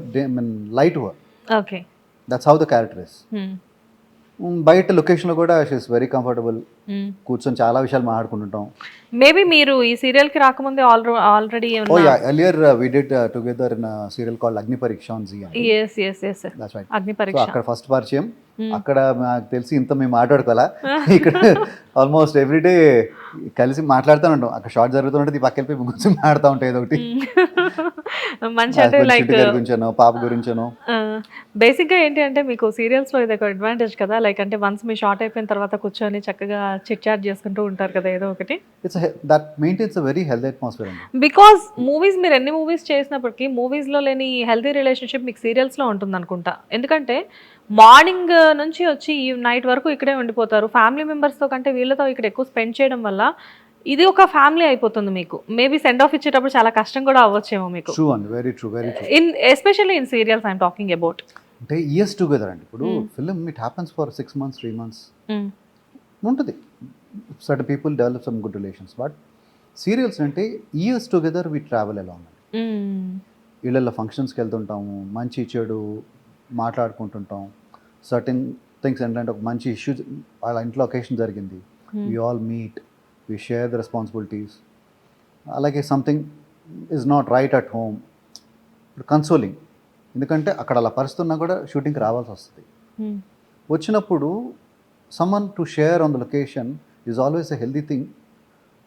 lie to her. Okay, that's how the character is. బయట లొకేషన్లో కూడా షీఈస్ వెరీ కంఫర్టబుల్, కూర్చొని చాలా విషయాలు మాట్లాడుకుంటుంటాం. మేబీ మీరు ఈ సీరియల్ కి రాకముందే already earlier we did together in serial called Agni Pariksha on G. అగ్ని పరీక్ష అక్కడ ఫస్ట్ పరిచయం. అక్కడ నాకు తెలిసి ఇంత మేము మాట్లాడుకోవాలా, ఇక్కడ ఆల్మోస్ట్ ఎవ్రీడే కలిసి మాట్లాడుతూ ఉంటాం. అక్కడ షార్ట్ జరుగుతుంటే పక్క వెళ్ళి గురించి మాట్లాడుతూ ఉంటాయి ఏదో ఒకటి, మంచి అంటే లైక్ గురించనో పాప గురించనో. బేసిక్ గా ఏంటి అంటే మీకు సీరియల్స్ లో ఇది ఒక అడ్వాంటేజ్ కదా, లైక్ అంటే వన్స్ మీ షార్ట్ అయిపోయిన తర్వాత కూర్చొని చక్కగా చిట్ చాట్ చేసుకుంటూ ఉంటారు కదా ఏదో ఒకటి. That maintains a very healthy atmosphere. Because movies మీరు ఎన్ని మూవీస్ చేసినప్పటికీ మూవీస్ లో లేని హెల్తీ రిలేషన్షిప్ మీకు సీరియల్స్ లో ఉంటుంది అనుకుంటా. ఎందుకంటే మార్నింగ్ నుంచి వచ్చి ఈ నైట్ వరకు ఇక్కడే ఉండిపోతారు. ఫ్యామిలీ మెంబర్స్తో కంటే వీళ్ళతో ఇక్కడ ఎక్కువ స్పెండ్ చేయడం వల్ల ఇది ఒక ఫ్యామిలీ అయిపోతుంది మీకు. మేబీ సెండ్ ఆఫ్ ఇచ్చేటప్పుడు చాలా కష్టం కూడా అవ్వచ్చేమో మీకు. ట్రూ అండి, very true, very true. Especially in serials I'm talking about. అంటే ఇయర్స్ టుగెదర్ అండి. ఇప్పుడు film it happens for 6 months 3 months ఉంటుంది. Certain people develop some good relations. But serials అంటే years together we travel along. ఇళ్ళల్లో ఫంక్షన్స్కి వెళ్తుంటాము, మంచి చెడు మాట్లాడుకుంటుంటాం. Certain things ఏంటంటే ఒక మంచి ఇష్యూ వాళ్ళ ఇంట్లో ఒకేషన్ జరిగింది, we all meet, we share the responsibilities. అలాగే something is not right at home, ఇప్పుడు కన్సోలింగ్. ఎందుకంటే అక్కడ అలా పరిస్థితున్నా కూడా షూటింగ్కి రావాల్సి వస్తుంది. వచ్చినప్పుడు someone to share on the location is always a healthy thing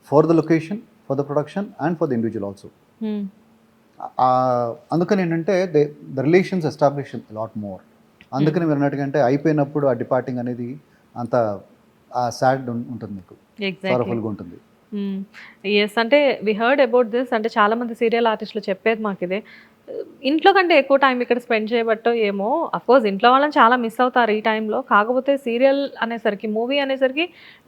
for the location, for the production and for the individual also. అందుకని ఏంటంటే the relations establish lot more. అందుకని మీరు అన్నట్టుగా అంటే అయిపోయినప్పుడు ఆ డిపార్టింగ్ అనేది అంత సాడ్ ఉంటుంది, మీకు సారఫుల్గా ఉంటుంది. ఎస్, అంటే వి హర్డ్ అబౌట్ దిస్. అంటే చాలా మంది సీరియల్ ఆర్టిస్టులు చెప్పేది మాకు ఇదే, ఇంట్లో కంటే ఎక్కువ టైం ఇక్కడ స్పెండ్ చేయబట్టో ఏమో. అఫ్కోర్స్ ఇంట్లో వాళ్ళని చాలా మిస్ అవుతారు ఈ టైంలో. కాకపోతే సీరియల్ అనేసరికి, మూవీ అనేసరికి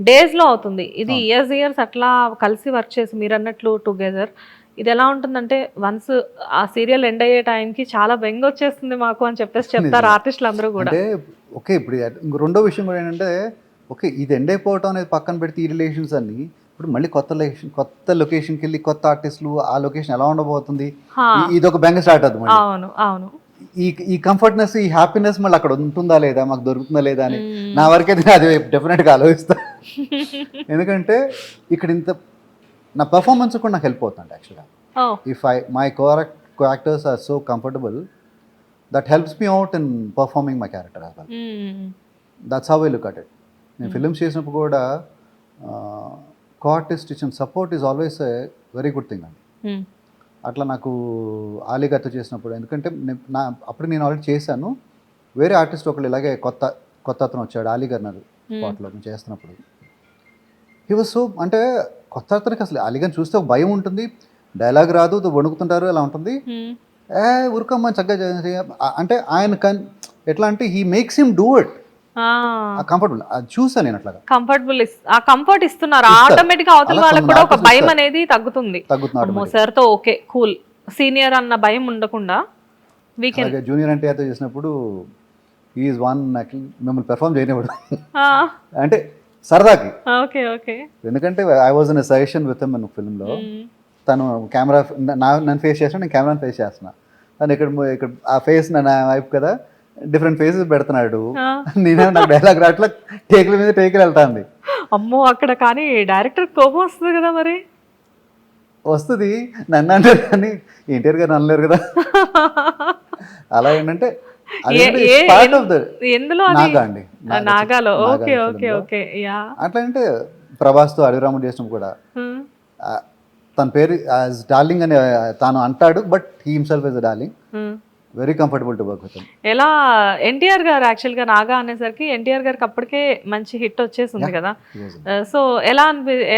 డేస్లో అవుతుంది. ఇది ఇయర్స్ అట్లా కలిసి వర్క్ చేసి మీరు అన్నట్లు టుగెదర్. ఇది ఎలా ఉంటుందంటే వన్స్ ఆ సీరియల్ ఎండ్ అయ్యే టైంకి చాలా బెంగ వచ్చేస్తుంది మాకు అని చెప్పేసి చెప్తారు ఆర్టిస్టులు అందరూ కూడా. ఓకే, ఇప్పుడు రెండో విషయం కూడా ఏంటంటే ఓకే ఇది ఎండ్ అయిపోవటం అనేది పక్కన పెడితే ఈ రిలేషన్స్ అన్ని ఇప్పుడు మళ్ళీ కొత్త లొకేషన్కి వెళ్ళి కొత్త ఆర్టిస్టులు, ఆ లొకేషన్ ఎలా ఉండబోతుంది, ఇది ఒక బెంగ స్టార్ట్ అవుతుంది. అవును, ఈ కంఫర్ట్నెస్, ఈ హ్యాపీనెస్ మళ్ళీ అక్కడ ఉంటుందా లేదా, మాకు దొరుకుతుందా లేదా అని నా వరకైతే అది డెఫినెట్గా ఆలోచిస్తా. ఎందుకంటే ఇక్కడ ఇంత నా పర్ఫార్మెన్స్ కూడా నాకు హెల్ప్ అవుతుంది యాక్చువల్గా. If my co actors are so comfortable, that helps me out in performing my character as well. That's how I look at it. నేను ఫిల్మ్స్ చేసినప్పుడు కూడా కో ఆర్టిస్ట్ ఇచ్చిన support is always a very good thing అండి. అట్లా నాకు ఆలీ గారితో చేసినప్పుడు, ఎందుకంటే అప్పుడు నేను ఆల్రెడీ చేశాను, వేరే ఆర్టిస్ట్ ఒకళ్ళు ఇలాగే కొత్త అతను వచ్చాడు, ఆలీ గారు నాకు స్పాట్లో నేను చేస్తున్నప్పుడు. హీ వాజ్ సో, అంటే కొత్త అతనికి అసలు ఆలీ గారిని చూస్తే ఒక భయం ఉంటుంది, డైలాగ్ రాదు, వణుకుతుంటారు, అలా ఉంటుంది. ఉరకమ్మని చక్కగా అంటే ఆయన ఎట్లా అంటే he makes him do it. Comfortable చూసాను నేను అట్లా కంఫర్టబుల్, ఆ కంఫర్ట్ ఇస్తున్నారు ఆటోమేటిక్ గా. అవతల వాళ్ళకి కూడా ఒక భయం అనేది తగ్గుతుంది. సార్ తో ఓకే కూల్, సీనియర్ అన్న భయం ఉండకుండా జూనియర్ అంటే చేసినప్పుడు ఈజ్ వన్ మిమ్మల్ని పెర్ఫార్మ్ చేయనివ్వడు అంటే సరదాకి. ఎందుకంటే I was in suggestion with him film లో. తను కెమెరా నన్ను ఫేస్ చేస్తున్నా, నేను కెమెరాని ఫేస్ చేస్తున్నా. అని ఇక్కడ ఆ ఫేస్ నా వైపు కదా డిఫరెంట్ ఫేసెస్ పెడుతున్నాడు. ఆ. నేనే నాకు డైలాగ్ రాట్లా టేకుల మీద టేకులు వెళ్తాంది. అమ్మో అక్కడ కానీ డైరెక్టర్ కోపం వస్తుంది కదా మరి. వస్తుంది, నన్ను అంటారు కానీ ఎన్టీఆర్ గారు అనలేరు కదా. అలా ఏంటంటే పార్ట్ ఆఫ్ ద ఎందులో అది? నాగా అండి, నాగాలో. ఓకే నాగా ఓకే film లో. Okay yeah. అట్లా అంటే ప్రభాస్తో అడిరాముడు చేసినప్పుడు కూడా ఆ, తన పేరు యాజ్ డార్లింగ్ అని తాను అంటాడు, but he himself is darling. Very comfortable to work with him. ఎలా ఎన్టీఆర్ గారు యాక్చువల్గా నాగా అనేసరికి ఎన్టీఆర్ గారికి అప్పటికే మంచి హిట్ వచ్చేసింది కదా. సో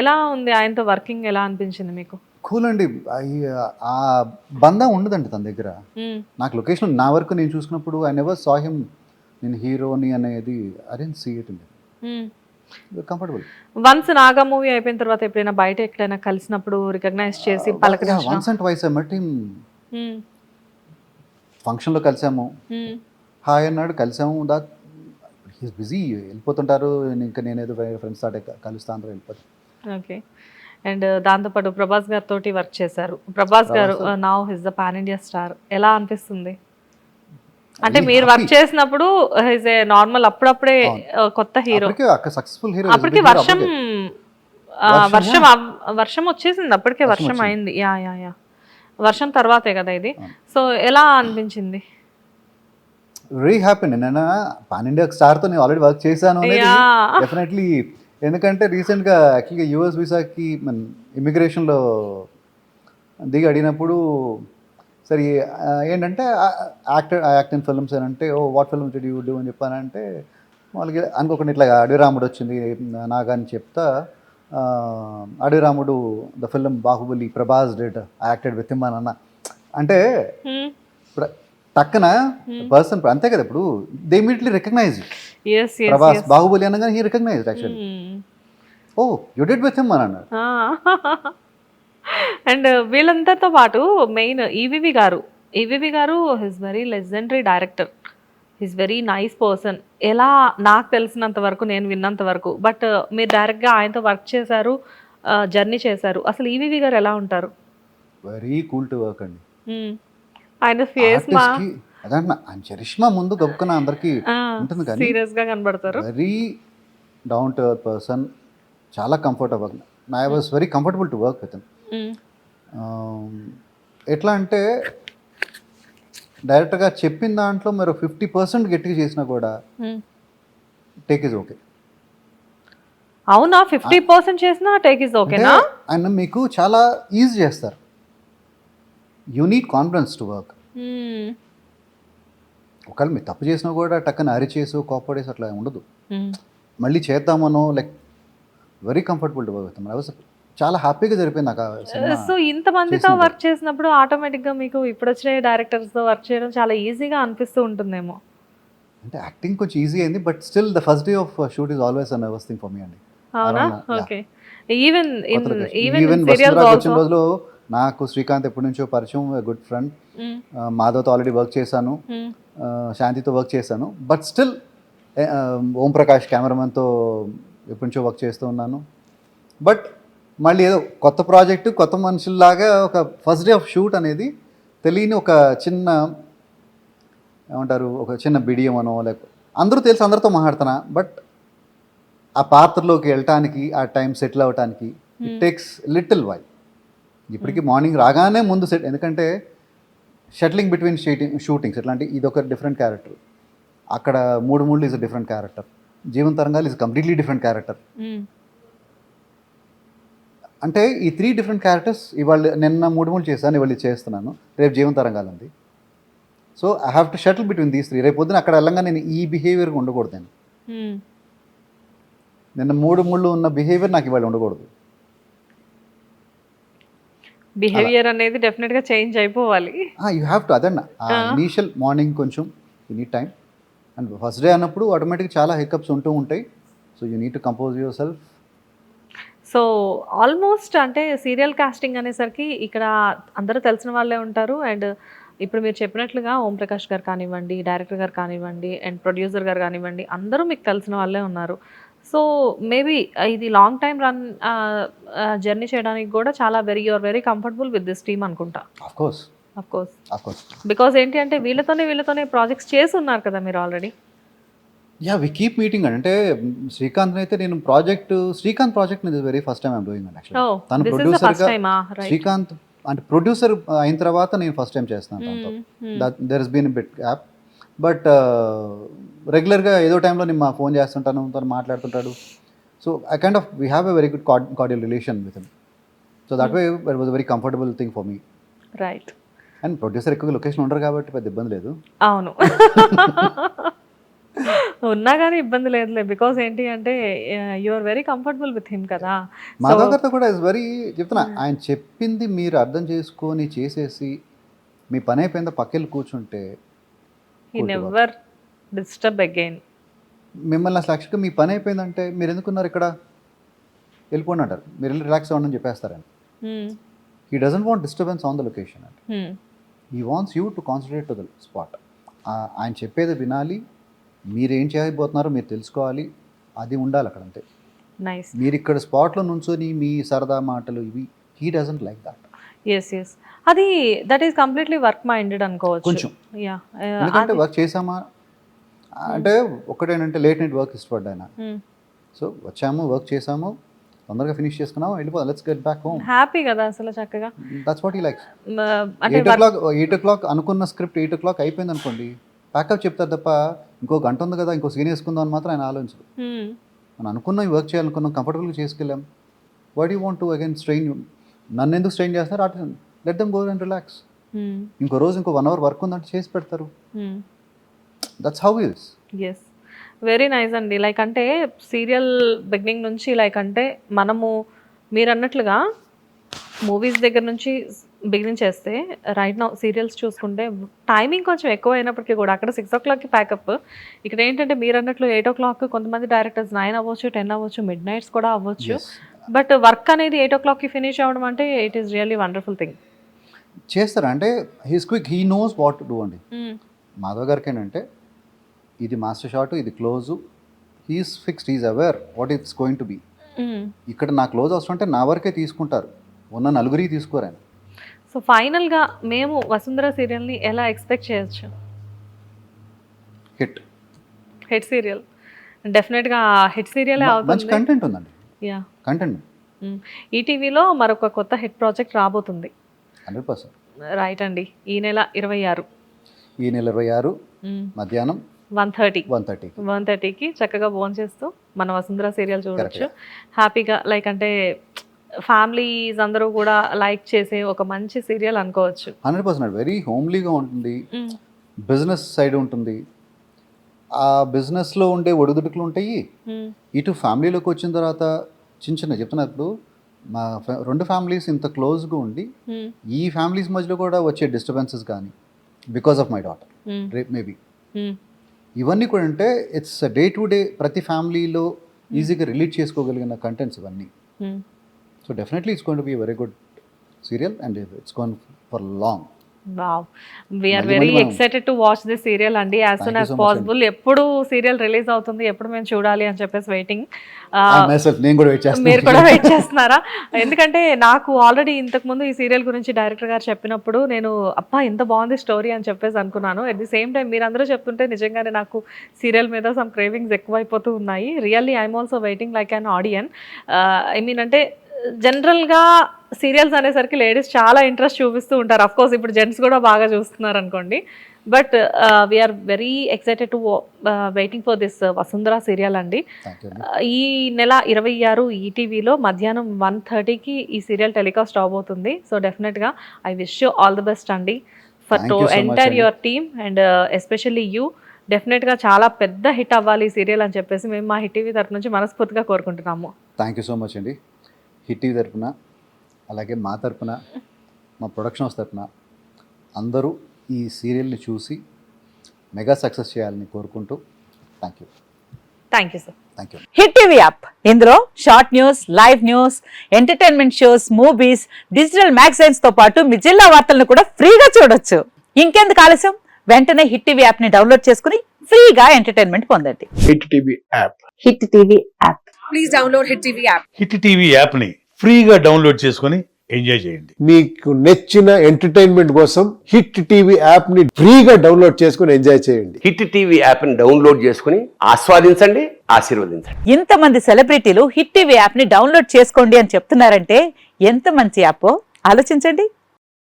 ఎలా ఉంది ఆయనతో వర్కింగ్, ఎలా అనిపించింది మీకు? కూల్ అండి. ఆ బంధం ఉండదండి తన దగ్గర. నాకు లొకేషన్ నా వరకు నేను చూసుకున్నప్పుడు ఐ నెవర్ సా హిమ్ నేను హీరోని అనేది ఐ డెంట్ సీ ఇట్ అండి. కంఫర్టబుల్. వన్స్ నాగా మూవీ అయిపోయిన తర్వాత ఎప్పుడైనా బయట ఎక్కడైనా కలిసినప్పుడు రికగ్నైజ్ చేసి పలకరించడం? Once and twice I met him. ఫంక్షన్లో కలిసాము, హాయ్ అన్నాడు, కలిసాము. దాట్ హీస్ బిజీ, వెళ్ళిపోతుంటారు. ఇంకా నేనేదో ఫ్రెండ్స్ తోటి కలుస్తా అందరూ వెళ్ళిపోతాను. ఓకే. అండ్ దాంతోపాటు ప్రభాస్ గారితో వర్క్ చేశారు. ప్రభాస్ గారు now his the pan India star. ఎలా అనిపిస్తుంది? అంటే మీరు వర్క్ చేసినప్పుడు హిస్ ఏ నార్మల్ అప్పుడప్పుడే కొత్త హీరో, సక్సెస్ఫుల్ హీరో. అప్పటికి వర్షం వచ్చేసింది, అప్పటికే వర్షం అయింది. యా యా యా, వర్షం తర్వాతే కదా ఇది. సో ఎలా అనిపించింది? Very happy. నేను పాన్ ఇండియా స్టార్తో నేను ఆల్రెడీ వర్క్ చేశాను అనేది డెఫినెట్లీ. ఎందుకంటే రీసెంట్గా యాక్చువల్గా యూఎస్ వీసాకి మన ఇమిగ్రేషన్లో దిగి అడిగినప్పుడు సరే ఏంటంటే యాక్ట్ ఇన్ ఫిల్మ్స్ అని అంటే, oh what films did you do అని చెప్పానంటే, వాళ్ళకి అనుకోకుండా ఇట్లా అడవిరాముడు వచ్చింది నాగా అని చెప్తా, Adavi Ramudu the film Baahubali Prabhas did acted with him అని అన్న. అంటే ఇప్పుడు టక్కన పర్సన్ అంతే కదా, ఇప్పుడు they immediately recognize Prabhas Baahubali అనగానే he recognized actually. Oh you did with him అని అన్నాడు. అండ్ వీళ్ళందరితో పాటు main EVV garu he's very legendary director, he's very nice person. ఎలా నాకు తెలిసినంత వరకు, నేను విన్నంత వరకు, బట్ మీరు డైరెక్ట్గా ఆయనతో వర్క్ చేశారు, జర్నీ చేశారు. అసలు ఈవివి గారు ఎలా ఉంటారు? వెరీ కూల్ టు వర్క్ అండి. ఆయన ఫేస్ అదంటే ఆయన చరిష్మా ముందు గబుక్కున అందరికి ఉంటుంది, కానీ సీరియస్ గా కనబడతారు. Very down to earth person, చాలా comfortable. I was very comfortable to work with him. ఎట్లా అంటే డైరెక్ట్గా చెప్పిన దాంట్లో మీరు 50% గట్టిగా చేసినా కూడా టేక్ ఇస్ ఓకే. అవునా? 50% చేసినా టేక్ ఇస్ ఓకేనా? ఆయన మీకు చాలా ఈజీ చేస్తారు. You need confidence to work. ఒకవేళ మీరు తప్పు చేసినా కూడా టక్కన అరిచేసి కోపడేసి అట్లా ఉండదు. మళ్ళీ చేద్దామనో like very comfortable to work. I was చాలా హ్యాపీగా జరిపోయింది నాకు. సో ఇంతమందితో వర్క్ చేసినప్పుడు ఆటోమేటిక్గా మీకు ఇప్పుడు వచ్చిన డైరెక్టర్స్తో వర్క్ చేయడం చాలా ఈజీగా అనిపిస్తూ ఉంటుందేమో. అంటే యాక్టింగ్ కొంచెం ఈజీ అయింది, but still the first day of shoot is always a nervous thing for మీ అండి. అవునా? ఓకే. ఈవెన్ వచ్చిన రోజులో నాకు శ్రీకాంత్ ఎప్పటి నుంచో పరిచయం, గుడ్ ఫ్రెండ్. మాధవ్తో ఆల్రెడీ వర్క్ చేశాను, శాంతితో వర్క్ చేశాను, బట్ స్టిల్ ఓం ప్రకాష్ కెమెరామెన్తో ఎప్పటి నుంచో వర్క్ చేస్తూ ఉన్నాను. బట్ మళ్ళీ ఏదో కొత్త ప్రాజెక్టు, కొత్త మనుషుల్లాగా ఒక ఫస్ట్ డే ఆఫ్ షూట్ అనేది తెలియని ఒక చిన్న ఏమంటారు, ఒక చిన్న బిడియం అనో లేక అందరూ తెలిసి అందరితో మాట్లాడుతున్నా, బట్ ఆ పాత్రలోకి వెళ్ళటానికి, ఆ టైం సెటిల్ అవ్వటానికి ఇట్ టేక్స్ లిటిల్ వైల్. ఇప్పటికీ మార్నింగ్ రాగానే ముందు సెట్, ఎందుకంటే షటిలింగ్ బిట్వీన్ షూటింగ్స్ ఎట్లా అంటే ఇది ఒక డిఫరెంట్ క్యారెక్టర్, అక్కడ మూడు is a different character, Jeevan తరంగాలు ఈజ్ కంప్లీట్లీ డిఫరెంట్ క్యారెక్టర్. అంటే ఈ 3 డిఫరెంట్ క్యారెక్టర్స్ ఇవాళ నిన్న 3 చేశాను, ఇవాళ చేస్తున్నాను, రేపు జీవన్ తరంగాలు ఉంది. So I have to shuttle between these 3. రేపు పొద్దున అక్కడ వెళ్ళంగా నేను ఈ బిహేవియర్గా ఉండకూడదు. నేను నిన్న 3 ఉన్న బిహేవియర్ నాకు ఇవాళ ఉండకూడదు. బిహేవియర్ అనేది డెఫినెట్గా చేంజ్ అయిపోవాలి. You have to. అదన్న ఇనీషియల్ మార్నింగ్ కొంచెం you need time, and first day అన్నప్పుడు ఆటోమేటిక్గా చాలా హికప్స్ ఉంటూ ఉంటాయి. So you need to compose yourself. So almost అంటే సీరియల్ కాస్టింగ్ అనేసరికి ఇక్కడ అందరూ తెలిసిన వాళ్ళే ఉంటారు. అండ్ ఇప్పుడు మీరు చెప్పినట్లుగా ఓం ప్రకాష్ గారు కానివ్వండి, డైరెక్టర్ గారు కానివ్వండి, అండ్ ప్రొడ్యూసర్ గారు కానివ్వండి, అందరూ మీకు తెలిసిన వాళ్ళే ఉన్నారు. సో మేబీ ఇది లాంగ్ టైం రన్ జర్నీ చేయడానికి కూడా చాలా you're very comfortable with this team అనుకుంటా. Of course of course of course. Because ఏంటి అంటే వీళ్ళతోనే ప్రాజెక్ట్స్ చేసి ఉన్నారు కదా మీరు ఆల్రెడీ. యా వి కీప్ మీటింగ్ అండి. అంటే శ్రీకాంత్ అయితే నేను శ్రీకాంత్ ప్రాజెక్ట్ ఇది very first time I'm doing అండి యాక్చువల్లీ. Oh, తను this is the first ప్రొడ్యూసర్గా time, right? శ్రీకాంత్ అంటే ప్రొడ్యూసర్ అయిన తర్వాత నేను ఫస్ట్ టైం చేస్తున్నాను తనతో. There is been bit gap, but రెగ్యులర్గా ఏదో టైంలో నేను ఫోన్ చేస్తుంటాను, తను మాట్లాడుతుంటాడు. So I kind of we have a very good cordial relation with him. So that way it was very comfortable thing for me. Right. And producer ఎక్కువ location ఉండరు కాబట్టి పెద్ద ఇబ్బంది లేదు. అవును. ఉన్నా కానీ ఇబ్బంది లేదులే, బికాస్ ఏంటి అంటే you are very comfortable with him కదా. మాధవ్ గారితో కూడా ఇస్ వెరీ చెప్తున్నా, ఆయన చెప్పింది మీరు అర్థం చేసుకొని చేసేసి మీ పని అయిపోయిందో పక్కెళ్ళి కూర్చుంటే హీ నెవర్ డిస్టర్బ్ అగైన్. మిమ్మల్ని అసలు యాక్చువల్గా మీ పని అయిపోయిందంటే మీరు ఎందుకున్నారు ఇక్కడ, వెళ్ళిపోండి అంటారు, మీరు వెళ్ళి రిలాక్స్ అవ్వండి అని చెప్పేస్తారని. He doesn't want disturbance on the location అండి. He wants you to concentrate to the spot. ఆయన చెప్పేది వినాలి, మీరు ఏం చేయబోతున్నారో మీరు తెలుసుకోవాలి, అది ఉండాలి అక్కడ అంతే. నైస్. మీరు ఇక్కడ స్పాట్లో నుంచొని మీ సరదా మాటలు ఇవి, he doesn't like that. Yes అది that is completely work minded అనుకోవచ్చు కొంచెం. యా. ఎందుకంటే వర్క్ చేసామా అంటే ఒకటేంటంటే లేట్ నైట్ వర్క్ ఇష్టపడ్డా ఆయన. సో వచ్చాము, వర్క్ చేసాము, తొందరగా ఫినిష్ చేసుకున్నాము, వెళ్ళిపోదాం, let's get back home. Happy కదా అసలు చక్కగా. That's what he likes. అంటే 8 o'clock అనుకున్న స్క్రిప్ట్ 8 o'clock అయిపోయింది అనుకోండి, ప్యాకప్ చెప్తారు తప్ప ఇంకో గంట ఉంది కదా ఇంకో సీన్ వేసుకుందాం అని మాత్రం ఆయన ఆలోచించరు. మనం అనుకున్నాం వర్క్ చేయాలనుకున్నాం, కంఫర్టబుల్గా చేసుకెళ్ళాం, why you want to again strain, నన్ను ఎందుకు స్ట్రెయిన్ చేస్తారు, అటు let them go and relax. ఇంకో రోజు ఇంకో 1 hour వర్క్ ఉందంటే చేసి పెడతారు. That's how it is. Yes, very nice అండి. లైక్ అంటే సీరియల్ బిగినింగ్ నుంచి లైక్ అంటే మనము మీరు అన్నట్లుగా మూవీస్ దగ్గర నుంచి బిగినింగ్ చేస్తే రైట్ నౌ సీరియల్స్ చూసుకుంటే టైమింగ్ కొంచెం ఎక్కువ అయినప్పటికీ కూడా అక్కడ 6 o'clockకి ప్యాకప్, ఇక్కడ ఏంటంటే మీరు అన్నట్లు 8 o'clock, కొంతమంది డైరెక్టర్స్ 9 అవ్వచ్చు, 10 అవ్వచ్చు, మిడ్ నైట్స్ కూడా అవ్వచ్చు. బట్ వర్క్ అనేది 8 o'clockకి ఫినిష్ అవ్వడం అంటే it is really wonderful thing. చేస్తారు అంటే he's quick, he knows what to do అండి. మాధవ్ గారికి ఏంటంటే ఇది మాస్టర్ షాట్, ఇది close, he's fixed, he's aware what it's going to be. ఇక్కడ నా క్లోజ్ అవసరం అంటే నా వరకే తీసుకుంటారు, ఉన్న నలుగురికి తీసుకోరు ఆయన. సో ఫైనల్గా మేము వసుంధర సీరియల్ని ఎలా ఎక్స్పెక్ట్ చేయొచ్చు? హిట్ సీరియల్, డెఫినెట్గా హిట్ సీరియలే మంచి అవుతుంది. కంటెంట్ ఉందండి. యా, కంటెంట్ ఈటీవీలో మరొక కొత్త హిట్ ప్రాజెక్ట్ రాబోతుంది. 100%. రైట్ అండి. ఈ నెల 26 ఈ నెల 26 మధ్యాహ్నం 1:30కి చక్కగా భోజనం చేస్తూ మన వసుంధర సీరియల్ చూడొచ్చు హ్యాపీగా. లైక్ అంటే ఫ్యామిలీస్ అందరూ కూడా లైక్ చేసే ఒక మంచి సీరియల్ అనుకోవచ్చు. 100% వెరీ హోమ్లీగా ఉంటుంది, బిజినెస్ సైడ్ ఉంటుంది, ఆ బిజినెస్లో ఉండే ఒడిదుడుకులు ఉంటాయి, ఇటు ఫ్యామిలీలోకి వచ్చిన తర్వాత చిన్న చెప్తున్నప్పుడు మా 2 ఫ్యామిలీస్ ఇంత క్లోజ్గా ఉండి ఈ ఫ్యామిలీస్ మధ్యలో కూడా వచ్చే డిస్టర్బెన్సెస్ కానీ because of my daughter rape maybe ఇవన్నీ కూడా అంటే ఇట్స్ డే టు డే ప్రతి ఫ్యామిలీలో ఈజీగా రిలీట్ చేసుకోగలిగిన కంటెంట్స్ ఇవన్నీ. So definitely it's going to be very good serial and it's gone for long. Wow, we're very excited to watch this serial అండి. As soon as possible. ఎప్పుడు serial release అవుతుంది, ఎప్పుడు మేము చూడాలి అని చెప్పేసి వెయిటింగ్. మీరు కూడా వెయిట్ చేస్తున్నారా? ఎందుకంటే నాకు ఆల్రెడీ ఇంతకుముందు ఈ సీరియల్ గురించి డైరెక్టర్ గారు చెప్పినప్పుడు నేను అబ్బా ఎంత బాగుంది స్టోరీ అని చెప్పేసి అనుకున్నాను. అట్ ది సేమ్ టైం మీరు అందరూ చెప్తుంటే నిజంగానే నాకు సీరియల్ మీద సమ్ క్రేవింగ్స్ ఎక్కువైపోతూ ఉన్నాయి. Really I'm also waiting like an audience. I mean అంటే జనరల్గా సీరియల్స్ అనేసరికి లేడీస్ చాలా ఇంట్రెస్ట్ చూపిస్తూ ఉంటారు. అఫ్ కోర్స్ ఇప్పుడు జెంట్స్ కూడా బాగా చూస్తున్నారు అనుకోండి. But we're very excited to waiting for this Vasundhara serial అండి. ఈ నెల 26 ఈటీవీలో మధ్యాహ్నం 1:30కి ఈ సీరియల్ టెలికాస్ట్ అవబోతుంది. సో డెఫినెట్గా I wish you all the best అండి for to entire your team and especially you. డెఫినెట్గా చాలా పెద్ద హిట్ అవ్వాలి ఈ సీరియల్ అని చెప్పేసి మేము మా హిట్ టీవీ తరఫు నుంచి మనస్ఫూర్తిగా కోరుకుంటున్నాము. థ్యాంక్ యూ సో మచ్ అండి. హిట్ టీవీ తరఫున అలాగే మా తరఫున మా ప్రొడక్షన్స్ తరఫున అందరూ ఈ సీరియల్ని చూసి మెగా సక్సెస్ చేయాలని కోరుకుంటూ thank you. Thank you sir. Thank you. Hit TV app, ఇందులో short news, live news, entertainment shows, movies, digital magazines తో పాటు మీ జిల్లా వార్తలను కూడా ఫ్రీగా చూడొచ్చు. ఇంకెందుకు ఆలస్యం, వెంటనే హిట్ టీవీ యాప్ ని డౌన్లోడ్ చేసుకుని ఫ్రీగా ఎంటర్టైన్మెంట్ పొందండి. Hit TV app. Hit TV app. Please download Hit TV app. Hit TV యాప్ని ఫ్రీగా డౌన్లోడ్ చేసుకొని ఎంజాయ్ చేయండి. మీకు నచ్చిన ఎంటర్టైన్మెంట్ కోసం హిట్ టీవీ యాప్ ని ఫ్రీగా డౌన్లోడ్ చేసుకుని ఎంజాయ్ చేయండి. హిట్ టీవీ యాప్ ని డౌన్లోడ్ చేసుకుని ఆస్వాదించండి, ఆశీర్వదించండి. ఇంతమంది సెలబ్రిటీలు హిట్ టీవీ యాప్ ని డౌన్లోడ్ చేసుకోండి అని చెప్తున్నారంటే ఎంత మంచి యాప్ ఆలోచించండి.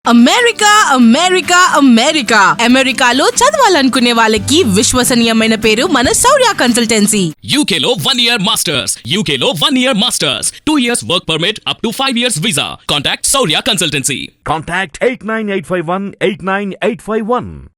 అమెరికా అమెరికా అమెరికా అమెరికాలో చదవాలనుకునే వాళ్ళకి విశ్వసనీయమైన పేరు మన శౌర్య కన్సల్టెన్సీ. UK లో 1 year masters. UK లో 1 year masters. 2 years work permit up to 5 years visa. Contact Saurya Consultancy. Contact 89851 89851.